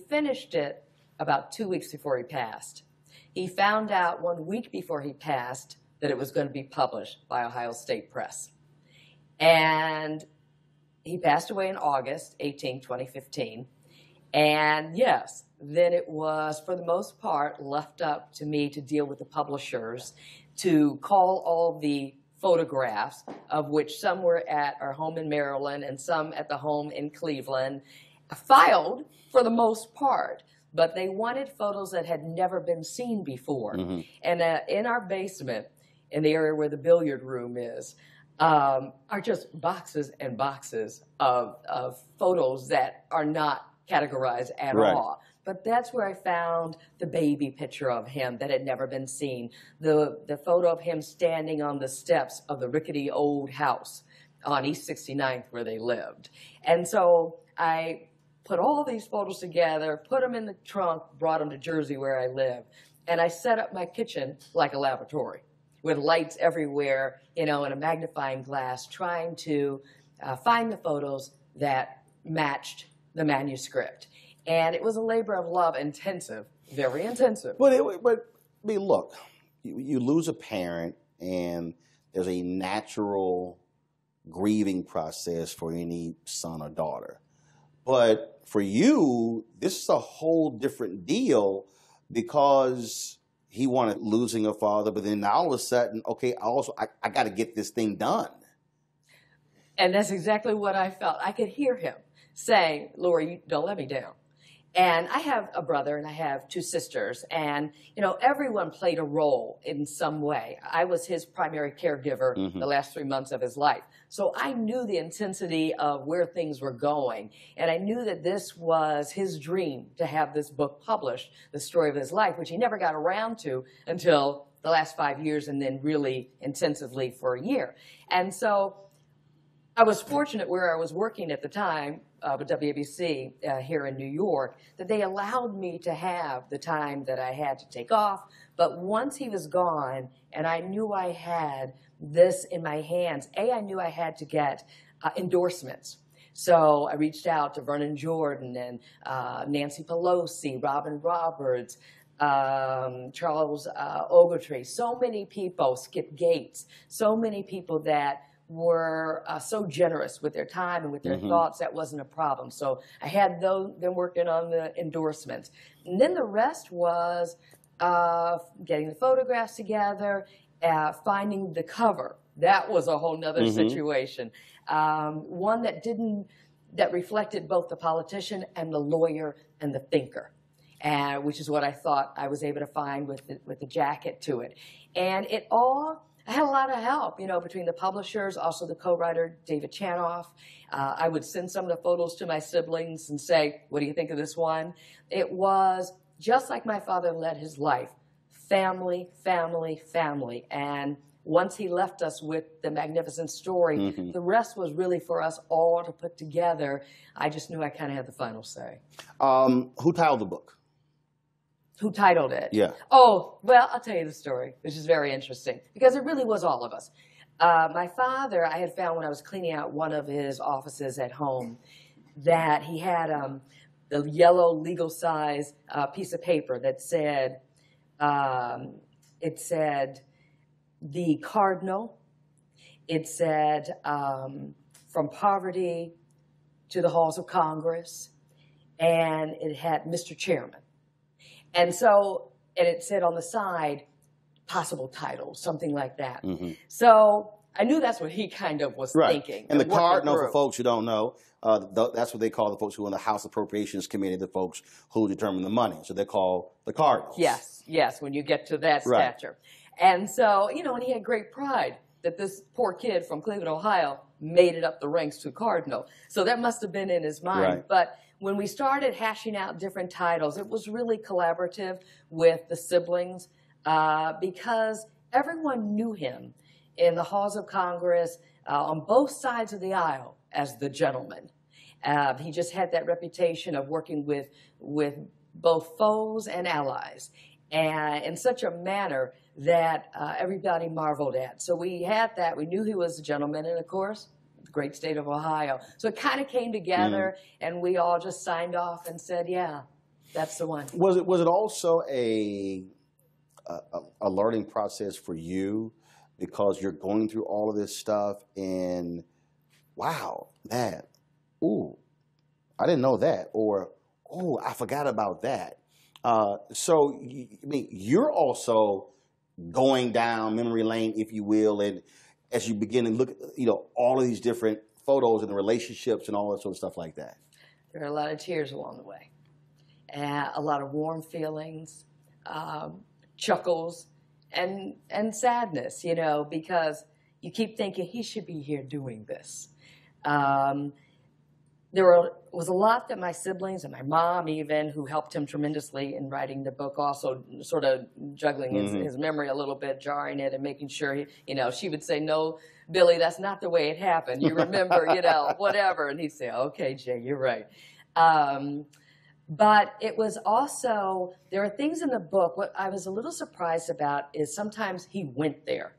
finished it about 2 weeks before he passed. He found out 1 week before he passed that it was going to be published by Ohio State Press. And he passed away in August 18, 2015. And yes, then it was, for the most part, left up to me to deal with the publishers, to call all the photographs, of which some were at our home in Maryland and some at the home in Cleveland, filed for the most part, but they wanted photos that had never been seen before. Mm-hmm. And in our basement, in the area where the billiard room is, are just boxes and boxes of photos that are not categorized at all. But that's where I found the baby picture of him that had never been seen, the photo of him standing on the steps of the rickety old house on East 69th where they lived. And so I put all these photos together, put them in the trunk, brought them to Jersey where I live, and I set up my kitchen like a laboratory with lights everywhere, and a magnifying glass, trying to find the photos that matched the manuscript. And it was a labor of love, intensive, very intensive. But look, you lose a parent, and there's a natural grieving process for any son or daughter. But for you, this is a whole different deal, because he wanted losing a father, but then all of a sudden, okay, I got to get this thing done. And that's exactly what I felt. I could hear him saying, Lori, don't let me down. And I have a brother and I have two sisters, and everyone played a role in some way. I was his primary caregiver the last 3 months of his life. So I knew the intensity of where things were going, and I knew that this was his dream to have this book published, the story of his life, which he never got around to until the last 5 years, and then really intensively for a year. And so I was fortunate where I was working at the time with WABC here in New York, that they allowed me to have the time that I had to take off. But once he was gone, and I knew I had this in my hands, I knew I had to get endorsements. So I reached out to Vernon Jordan and Nancy Pelosi, Robin Roberts, Charles Ogletree, so many people, Skip Gates, so many people that were so generous with their time and with their thoughts. That wasn't a problem. So I had them working on the endorsements. And then the rest was getting the photographs together, finding the cover. That was a whole nother situation. One that reflected both the politician and the lawyer and the thinker, which is what I thought I was able to find with the jacket to it. And I had a lot of help, between the publishers, also the co-writer, David Chanoff. I would send some of the photos to my siblings and say, what do you think of this one? It was just like my father led his life, family, family, family. And once he left us with the magnificent story, the rest was really for us all to put together. I just knew I kind of had the final say. Who titled the book? Who titled it? Yeah. Oh, well, I'll tell you the story, which is very interesting, because it really was all of us. My father, I had found when I was cleaning out one of his offices at home that he had the yellow legal size piece of paper that said, the cardinal. It said, from poverty to the halls of Congress. And it had Mr. Chairman. And so, and it said on the side, possible title, something like that. So I knew that's what he kind of was thinking. And the cardinal, for folks who don't know, that's what they call the folks who are in the House Appropriations Committee, the folks who determine the money. So they're called the cardinals. Yes, yes, when you get to that stature. And so, you know, and he had great pride that this poor kid from Cleveland, Ohio, made it up the ranks to cardinal. So that must have been in his mind. But when we started hashing out different titles, it was really collaborative with the siblings because everyone knew him in the halls of Congress on both sides of the aisle as the gentleman. He just had that reputation of working with both foes and allies, and in such a manner that everybody marveled at. So we had that. We knew he was a gentleman, and of course, the great state of Ohio. So it kind of came together, and we all just signed off and said, yeah, that's the one. Was it also a learning process for you, because you're going through all of this stuff and, wow, man, ooh, I didn't know that, or, oh, I forgot about that. So, I mean, you're also going down memory lane, if you will, and as you begin to look at, you know, all of these different photos and the relationships and all that sort of stuff like that. There are a lot of tears along the way, a lot of warm feelings, chuckles, and sadness, you know, because you keep thinking he should be here doing this. There was a lot that my siblings and my mom even, who helped him tremendously in writing the book, also sort of juggling his memory a little bit, jarring it and making sure, he, you know, she would say, no, Billy, that's not the way it happened. You remember, you know, whatever. And he'd say, okay, Jay, you're right. But it was also, there are things in the book, what I was a little surprised about is sometimes he went there.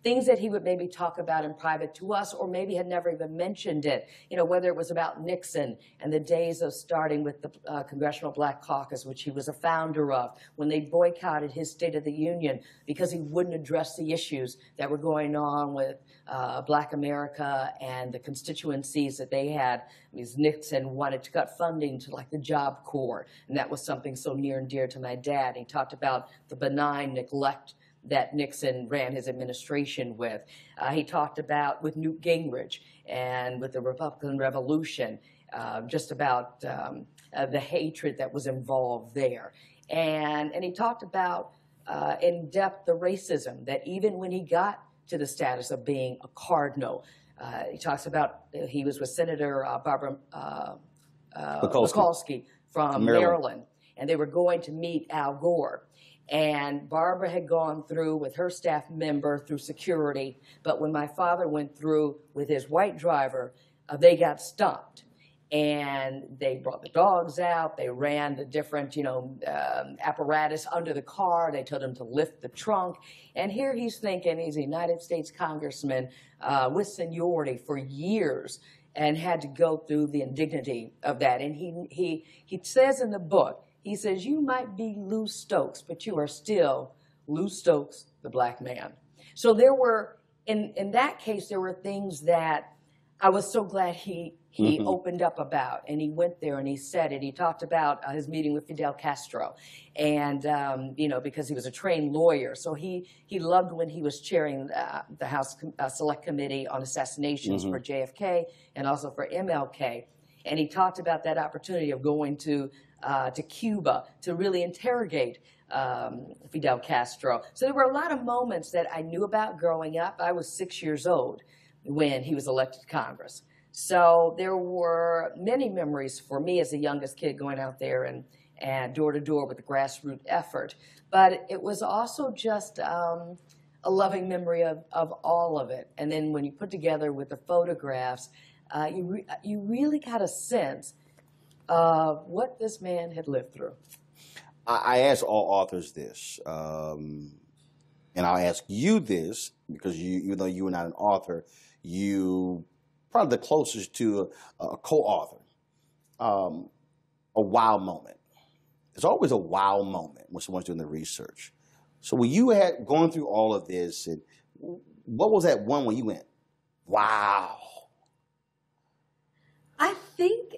Things that he would maybe talk about in private to us, or maybe had never even mentioned it. You know, whether it was about Nixon and the days of starting with the Congressional Black Caucus, which he was a founder of, when they boycotted his State of the Union because he wouldn't address the issues that were going on with Black America and the constituencies that they had. Because Nixon wanted to cut funding to like the Job Corps, and that was something so near and dear to my dad. He talked about the benign neglect that Nixon ran his administration with. He talked about with Newt Gingrich and with the Republican Revolution, just about the hatred that was involved there. And he talked about in depth the racism that even when he got to the status of being a cardinal, he talks about he was with Senator Barbara Mikulski from Maryland, and they were going to meet Al Gore. And Barbara had gone through with her staff member through security, but when my father went through with his white driver, they got stopped. And they brought the dogs out, they ran the different, you know, apparatus under the car, they told him to lift the trunk. And here he's thinking he's a United States congressman with seniority for years and had to go through the indignity of that. And he says in the book, he says, you might be Lou Stokes, but you are still Lou Stokes, the black man. So there were, in that case, there were things that I was so glad he opened up about, and he went there and he said it. He talked about his meeting with Fidel Castro, and you know, because he was a trained lawyer, so he loved when he was chairing the House Select Committee on Assassinations for JFK and also for MLK, and he talked about that opportunity of going to Cuba to really interrogate Fidel Castro. So there were a lot of moments that I knew about growing up. I was 6 years old when he was elected to Congress. So there were many memories for me as the youngest kid going out there and door to door with the grassroots effort. But it was also just a loving memory of all of it. And then when you put together with the photographs, you really got a sense of what this man had lived through. I ask all authors this, and I'll ask you this because even though you are not an author, you probably the closest to a co-author. A wow moment. There's always a wow moment when someone's doing the research. So when you had going through all of this, and what was that one when you went, wow? I think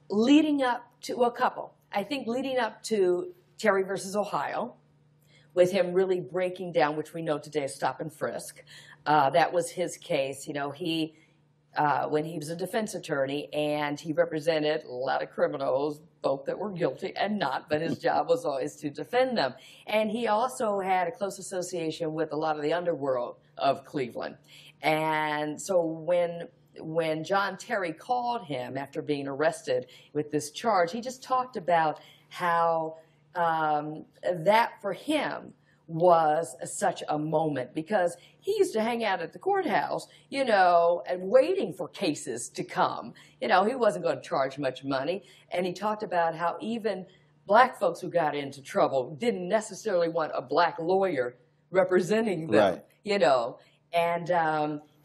leading up to, well, a couple. I think leading up to Terry versus Ohio, with him really breaking down, which we know today is stop and frisk. That was his case. You know, when he was a defense attorney and he represented a lot of criminals, both that were guilty and not, but his job was always to defend them. And he also had a close association with a lot of the underworld of Cleveland. And so when John Terry called him after being arrested with this charge, he just talked about how that for him was such a moment, because he used to hang out at the courthouse, you know, and waiting for cases to come. You know, he wasn't going to charge much money. And he talked about how even black folks who got into trouble didn't necessarily want a black lawyer representing them, right. You know.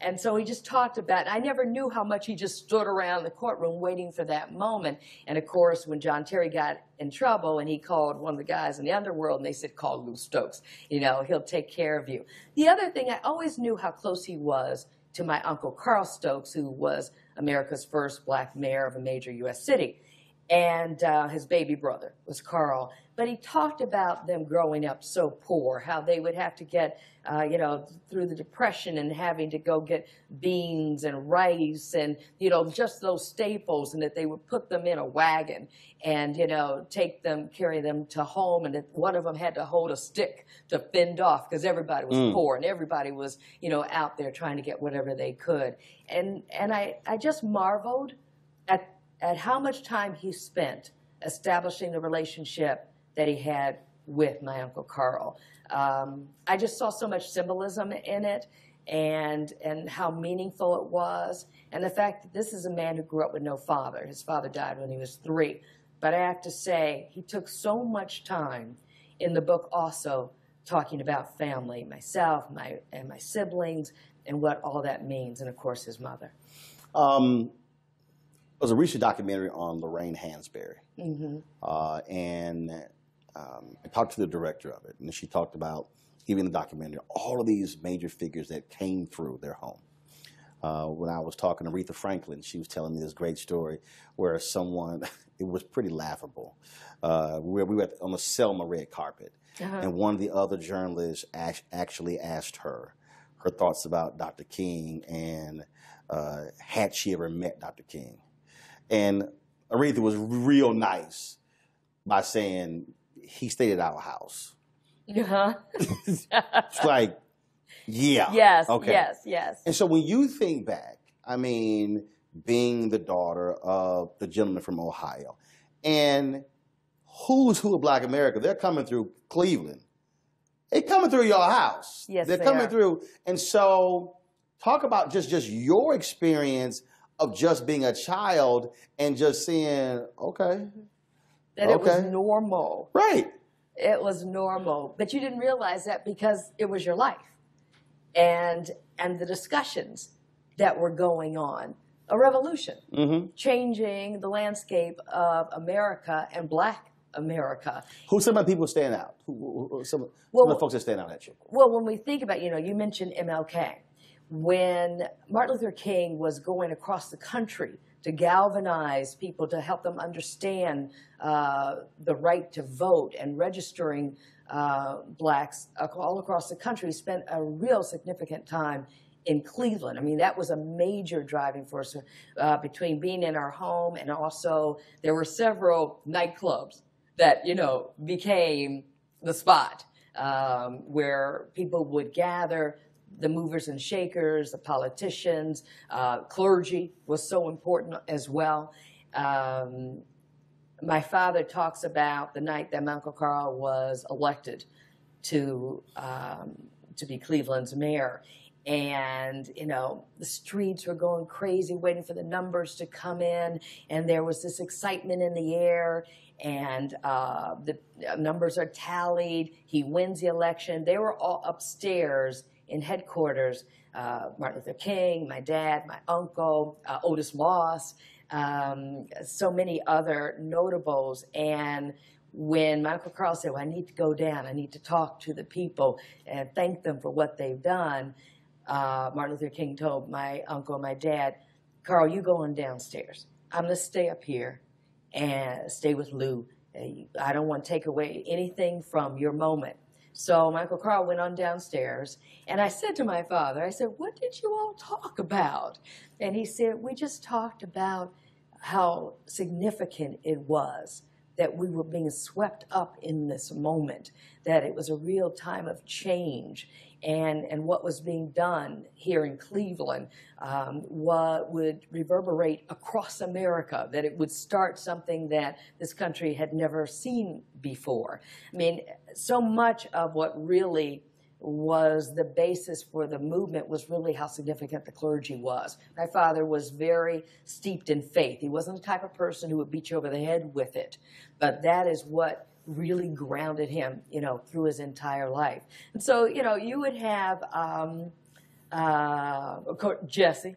And so he just talked about, I never knew how much he just stood around the courtroom waiting for that moment. And of course, when John Terry got in trouble and he called one of the guys in the underworld and they said, call Lou Stokes, you know, he'll take care of you. The other thing, I always knew how close he was to my uncle Carl Stokes, who was America's first black mayor of a major U.S. city. And his baby brother was Carl. But he talked about them growing up so poor, how they would have to get, you know, through the Depression and having to go get beans and rice and, you know, just those staples, and that they would put them in a wagon and, you know, carry them to home, and that one of them had to hold a stick to fend off because everybody was poor and everybody was, you know, out there trying to get whatever they could. And I just marveled at how much time he spent establishing the relationship that he had with my Uncle Carl. I just saw so much symbolism in it, and how meaningful it was, and the fact that this is a man who grew up with no father. His father died when he was 3. But I have to say, he took so much time in the book also talking about family, myself, my siblings, and what all that means, and of course his mother. There was a recent documentary on Lorraine Hansberry, and I talked to the director of it, and she talked about, even in the documentary, all of these major figures that came through their home. When I was talking to Aretha Franklin, she was telling me this great story where someone, it was pretty laughable. We were on the Selma red carpet, and one of the other journalists actually asked her thoughts about Dr. King and had she ever met Dr. King. And Aretha was real nice by saying, he stayed at our house. It's like, yeah. Yes, okay. yes. And so when you think back, I mean, being the daughter of the gentleman from Ohio, and who's who of Black America, they're coming through Cleveland. They're coming through your house. Yes, they're coming through. And so talk about just your experience of just being a child and just seeing, okay. That it was normal. Right. It was normal. But you didn't realize that because it was your life. And the discussions that were going on. A revolution. Changing the landscape of America and Black America. Who's some of the people stand out? Some of the folks that stand out at you? Well, when we think about, you mentioned MLK. When Martin Luther King was going across the country to galvanize people, to help them understand the right to vote and registering blacks all across the country, he spent a real significant time in Cleveland. I mean, that was a major driving force between being in our home, and also there were several nightclubs that, became the spot where people would gather. The movers and shakers, the politicians, clergy was so important as well. my father talks about the night that my Uncle Carl was elected to be Cleveland's mayor. And, you know, the streets were going crazy, waiting for the numbers to come in. And there was this excitement in the air. And the numbers are tallied. He wins the election. They were all upstairs in headquarters. Martin Luther King, my dad, my uncle, Otis Moss, so many other notables. And when my Uncle Carl said, well, I need to go down, I need to talk to the people and thank them for what they've done, Martin Luther King told my uncle and my dad, Carl, you go on downstairs. I'm going to stay up here and stay with Lou. I don't want to take away anything from your moment. So my Uncle Carl went on downstairs, and I said to my father, I said, what did you all talk about? And he said, we just talked about how significant it was that we were being swept up in this moment, that it was a real time of change, and what was being done here in Cleveland what would reverberate across America, that it would start something that this country had never seen before. I mean, so much of what really was the basis for the movement was really how significant the clergy was. My father was very steeped in faith. He wasn't the type of person who would beat you over the head with it, but that is what really grounded him, you know, through his entire life. And so, you know, you would have, of course, Jesse.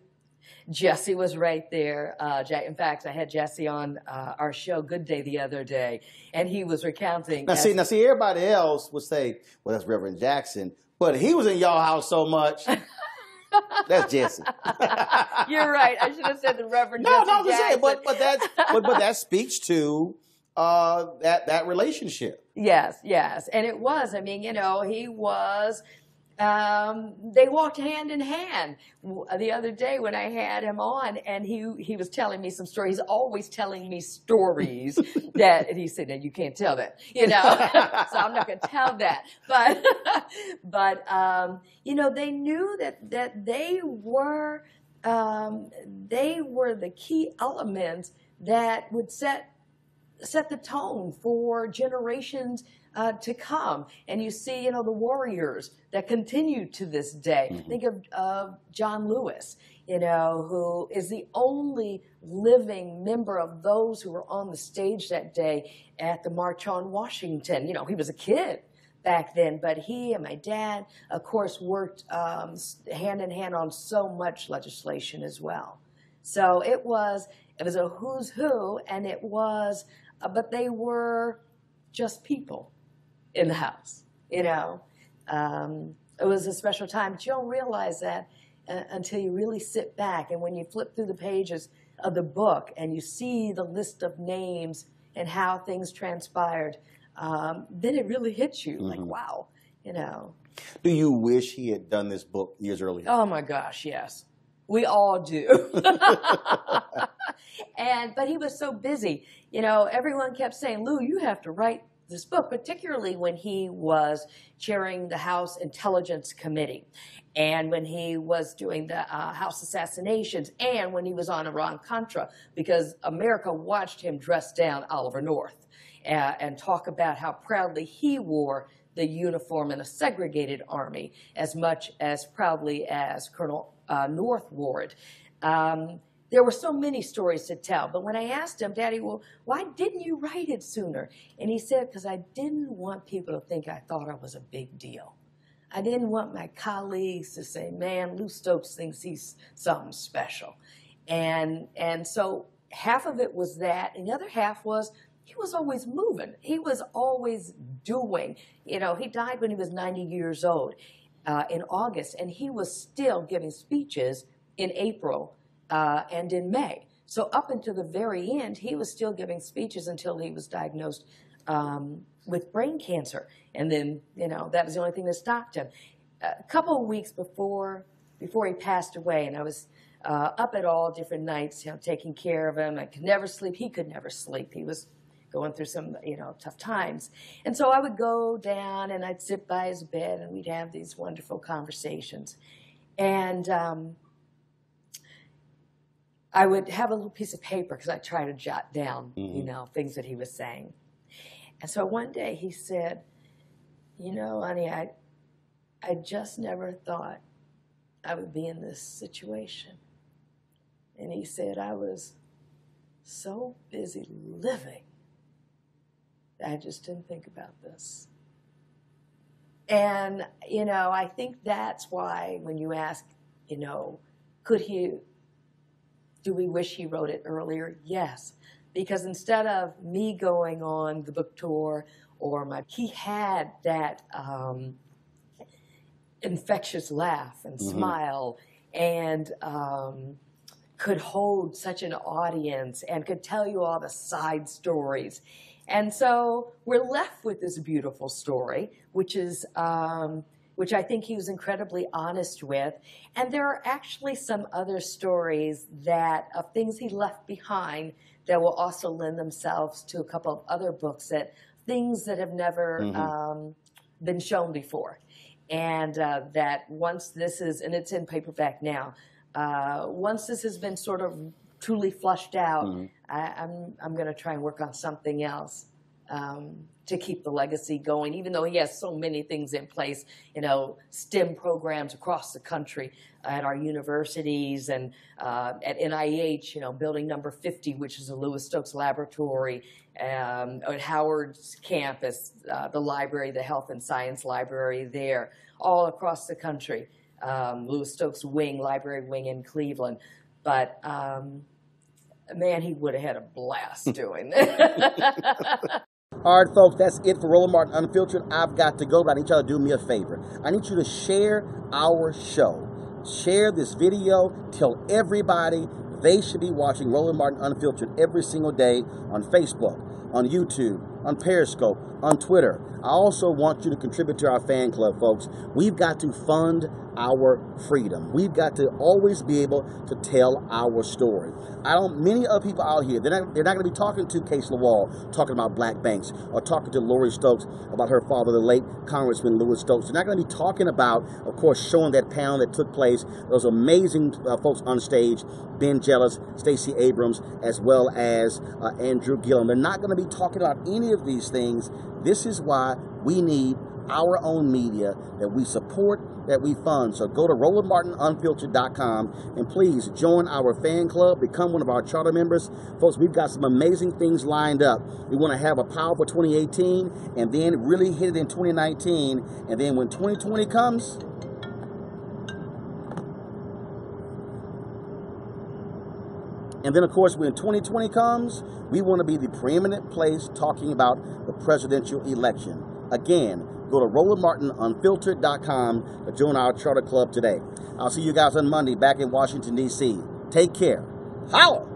Jesse was right there. In fact, I had Jesse on our show, Good Day, the other day, and he was recounting. Now, see, everybody else would say, well, that's Reverend Jackson, but he was in y'all house so much. That's Jesse. You're right. I should have said the Reverend No, Jesse no, I'm just saying, Jackson. but that speaks to that relationship. Yes, yes. And it was, I mean, you know, he was, they walked hand in hand the other day when I had him on, and he was telling me some stories. He's always telling me stories that, and he said, no, you can't tell that, you know, so I'm not going to tell that. But you know, they knew that they were the key elements that would set the tone for generations to come. And you see, you know, the warriors that continue to this day. Mm-hmm. Think of John Lewis, you know, who is the only living member of those who were on the stage that day at the March on Washington. You know, he was a kid back then, but he and my dad, of course, worked hand in hand on so much legislation as well. So it was a who's who, and it was, but they were just people in the house, you know. It was a special time, but you don't realize that until you really sit back, and when you flip through the pages of the book and you see the list of names and how things transpired, then it really hits you, like, wow, you know. Do you wish he had done this book years earlier? Oh my gosh, yes. We all do. But he was so busy. You know, everyone kept saying, Lou, you have to write this book, particularly when he was chairing the House Intelligence Committee, and when he was doing the House assassinations, and when he was on Iran-Contra, because America watched him dress down Oliver North and talk about how proudly he wore the uniform in a segregated army as much as proudly as Colonel North wore it. There were so many stories to tell, but when I asked him, Daddy, well, why didn't you write it sooner? And he said, because I didn't want people to think I thought I was a big deal. I didn't want my colleagues to say, man, Lou Stokes thinks he's something special. And so half of it was that, and the other half was he was always moving. He was always doing. You know, he died when he was 90 years old in August, and he was still giving speeches in April and in May. So up until the very end, he was still giving speeches until he was diagnosed with brain cancer. And then, you know, that was the only thing that stopped him. A couple of weeks before he passed away, and I was up at all different nights, you know, taking care of him. I could never sleep. He could never sleep. He was going through some, you know, tough times. And so I would go down and I'd sit by his bed and we'd have these wonderful conversations. And I would have a little piece of paper because I try to jot down, you know, things that he was saying. And so one day he said, you know, honey, I just never thought I would be in this situation. And he said, I was so busy living that I just didn't think about this. And, you know, I think that's why when you ask, you know, do we wish he wrote it earlier? Yes. Because instead of me going on the book tour he had that infectious laugh and smile and could hold such an audience and could tell you all the side stories. And so we're left with this beautiful story, which I think he was incredibly honest with. And there are actually some other stories of things he left behind that will also lend themselves to a couple of other books, things that have never been shown before. And that once this is, and it's in paperback now, once this has been sort of truly flushed out, I'm going to try and work on something else to keep the legacy going, even though he has so many things in place, you know, STEM programs across the country at our universities and at NIH, you know, building number 50, which is the Lewis Stokes Laboratory, at Howard's campus, the library, the Health and Science Library there, all across the country, Lewis Stokes Library Wing in Cleveland. But man, he would have had a blast doing that. All right, folks, that's it for Roland Martin Unfiltered. I've got to go, but I need y'all to do me a favor. I need you to share our show. Share this video. Tell everybody they should be watching Roland Martin Unfiltered every single day on Facebook, on YouTube, on Periscope, on Twitter. I also want you to contribute to our fan club, folks. We've got to fund our freedom. We've got to always be able to tell our story. Many other people out here, they're not going to be talking to Case LaWall, talking about black banks, or talking to Lori Stokes about her father, the late Congressman Lewis Stokes. They're not going to be talking about, of course, showing that panel that took place. Those amazing folks on stage, Ben Jealous, Stacey Abrams, as well as Andrew Gillum. They're not going to be talking about any of these things. This is why we need our own media that we support, that we fund. So go to RolandMartinUnfiltered.com and please join our fan club, become one of our charter members. Folks, we've got some amazing things lined up. We want to have a powerful 2018 and then really hit it in 2019. And then when 2020 comes, and then, of course, when 2020 comes, we want to be the preeminent place talking about the presidential election. Again, go to RolandMartinUnfiltered.com to join our charter club today. I'll see you guys on Monday back in Washington, D.C. Take care. Holla!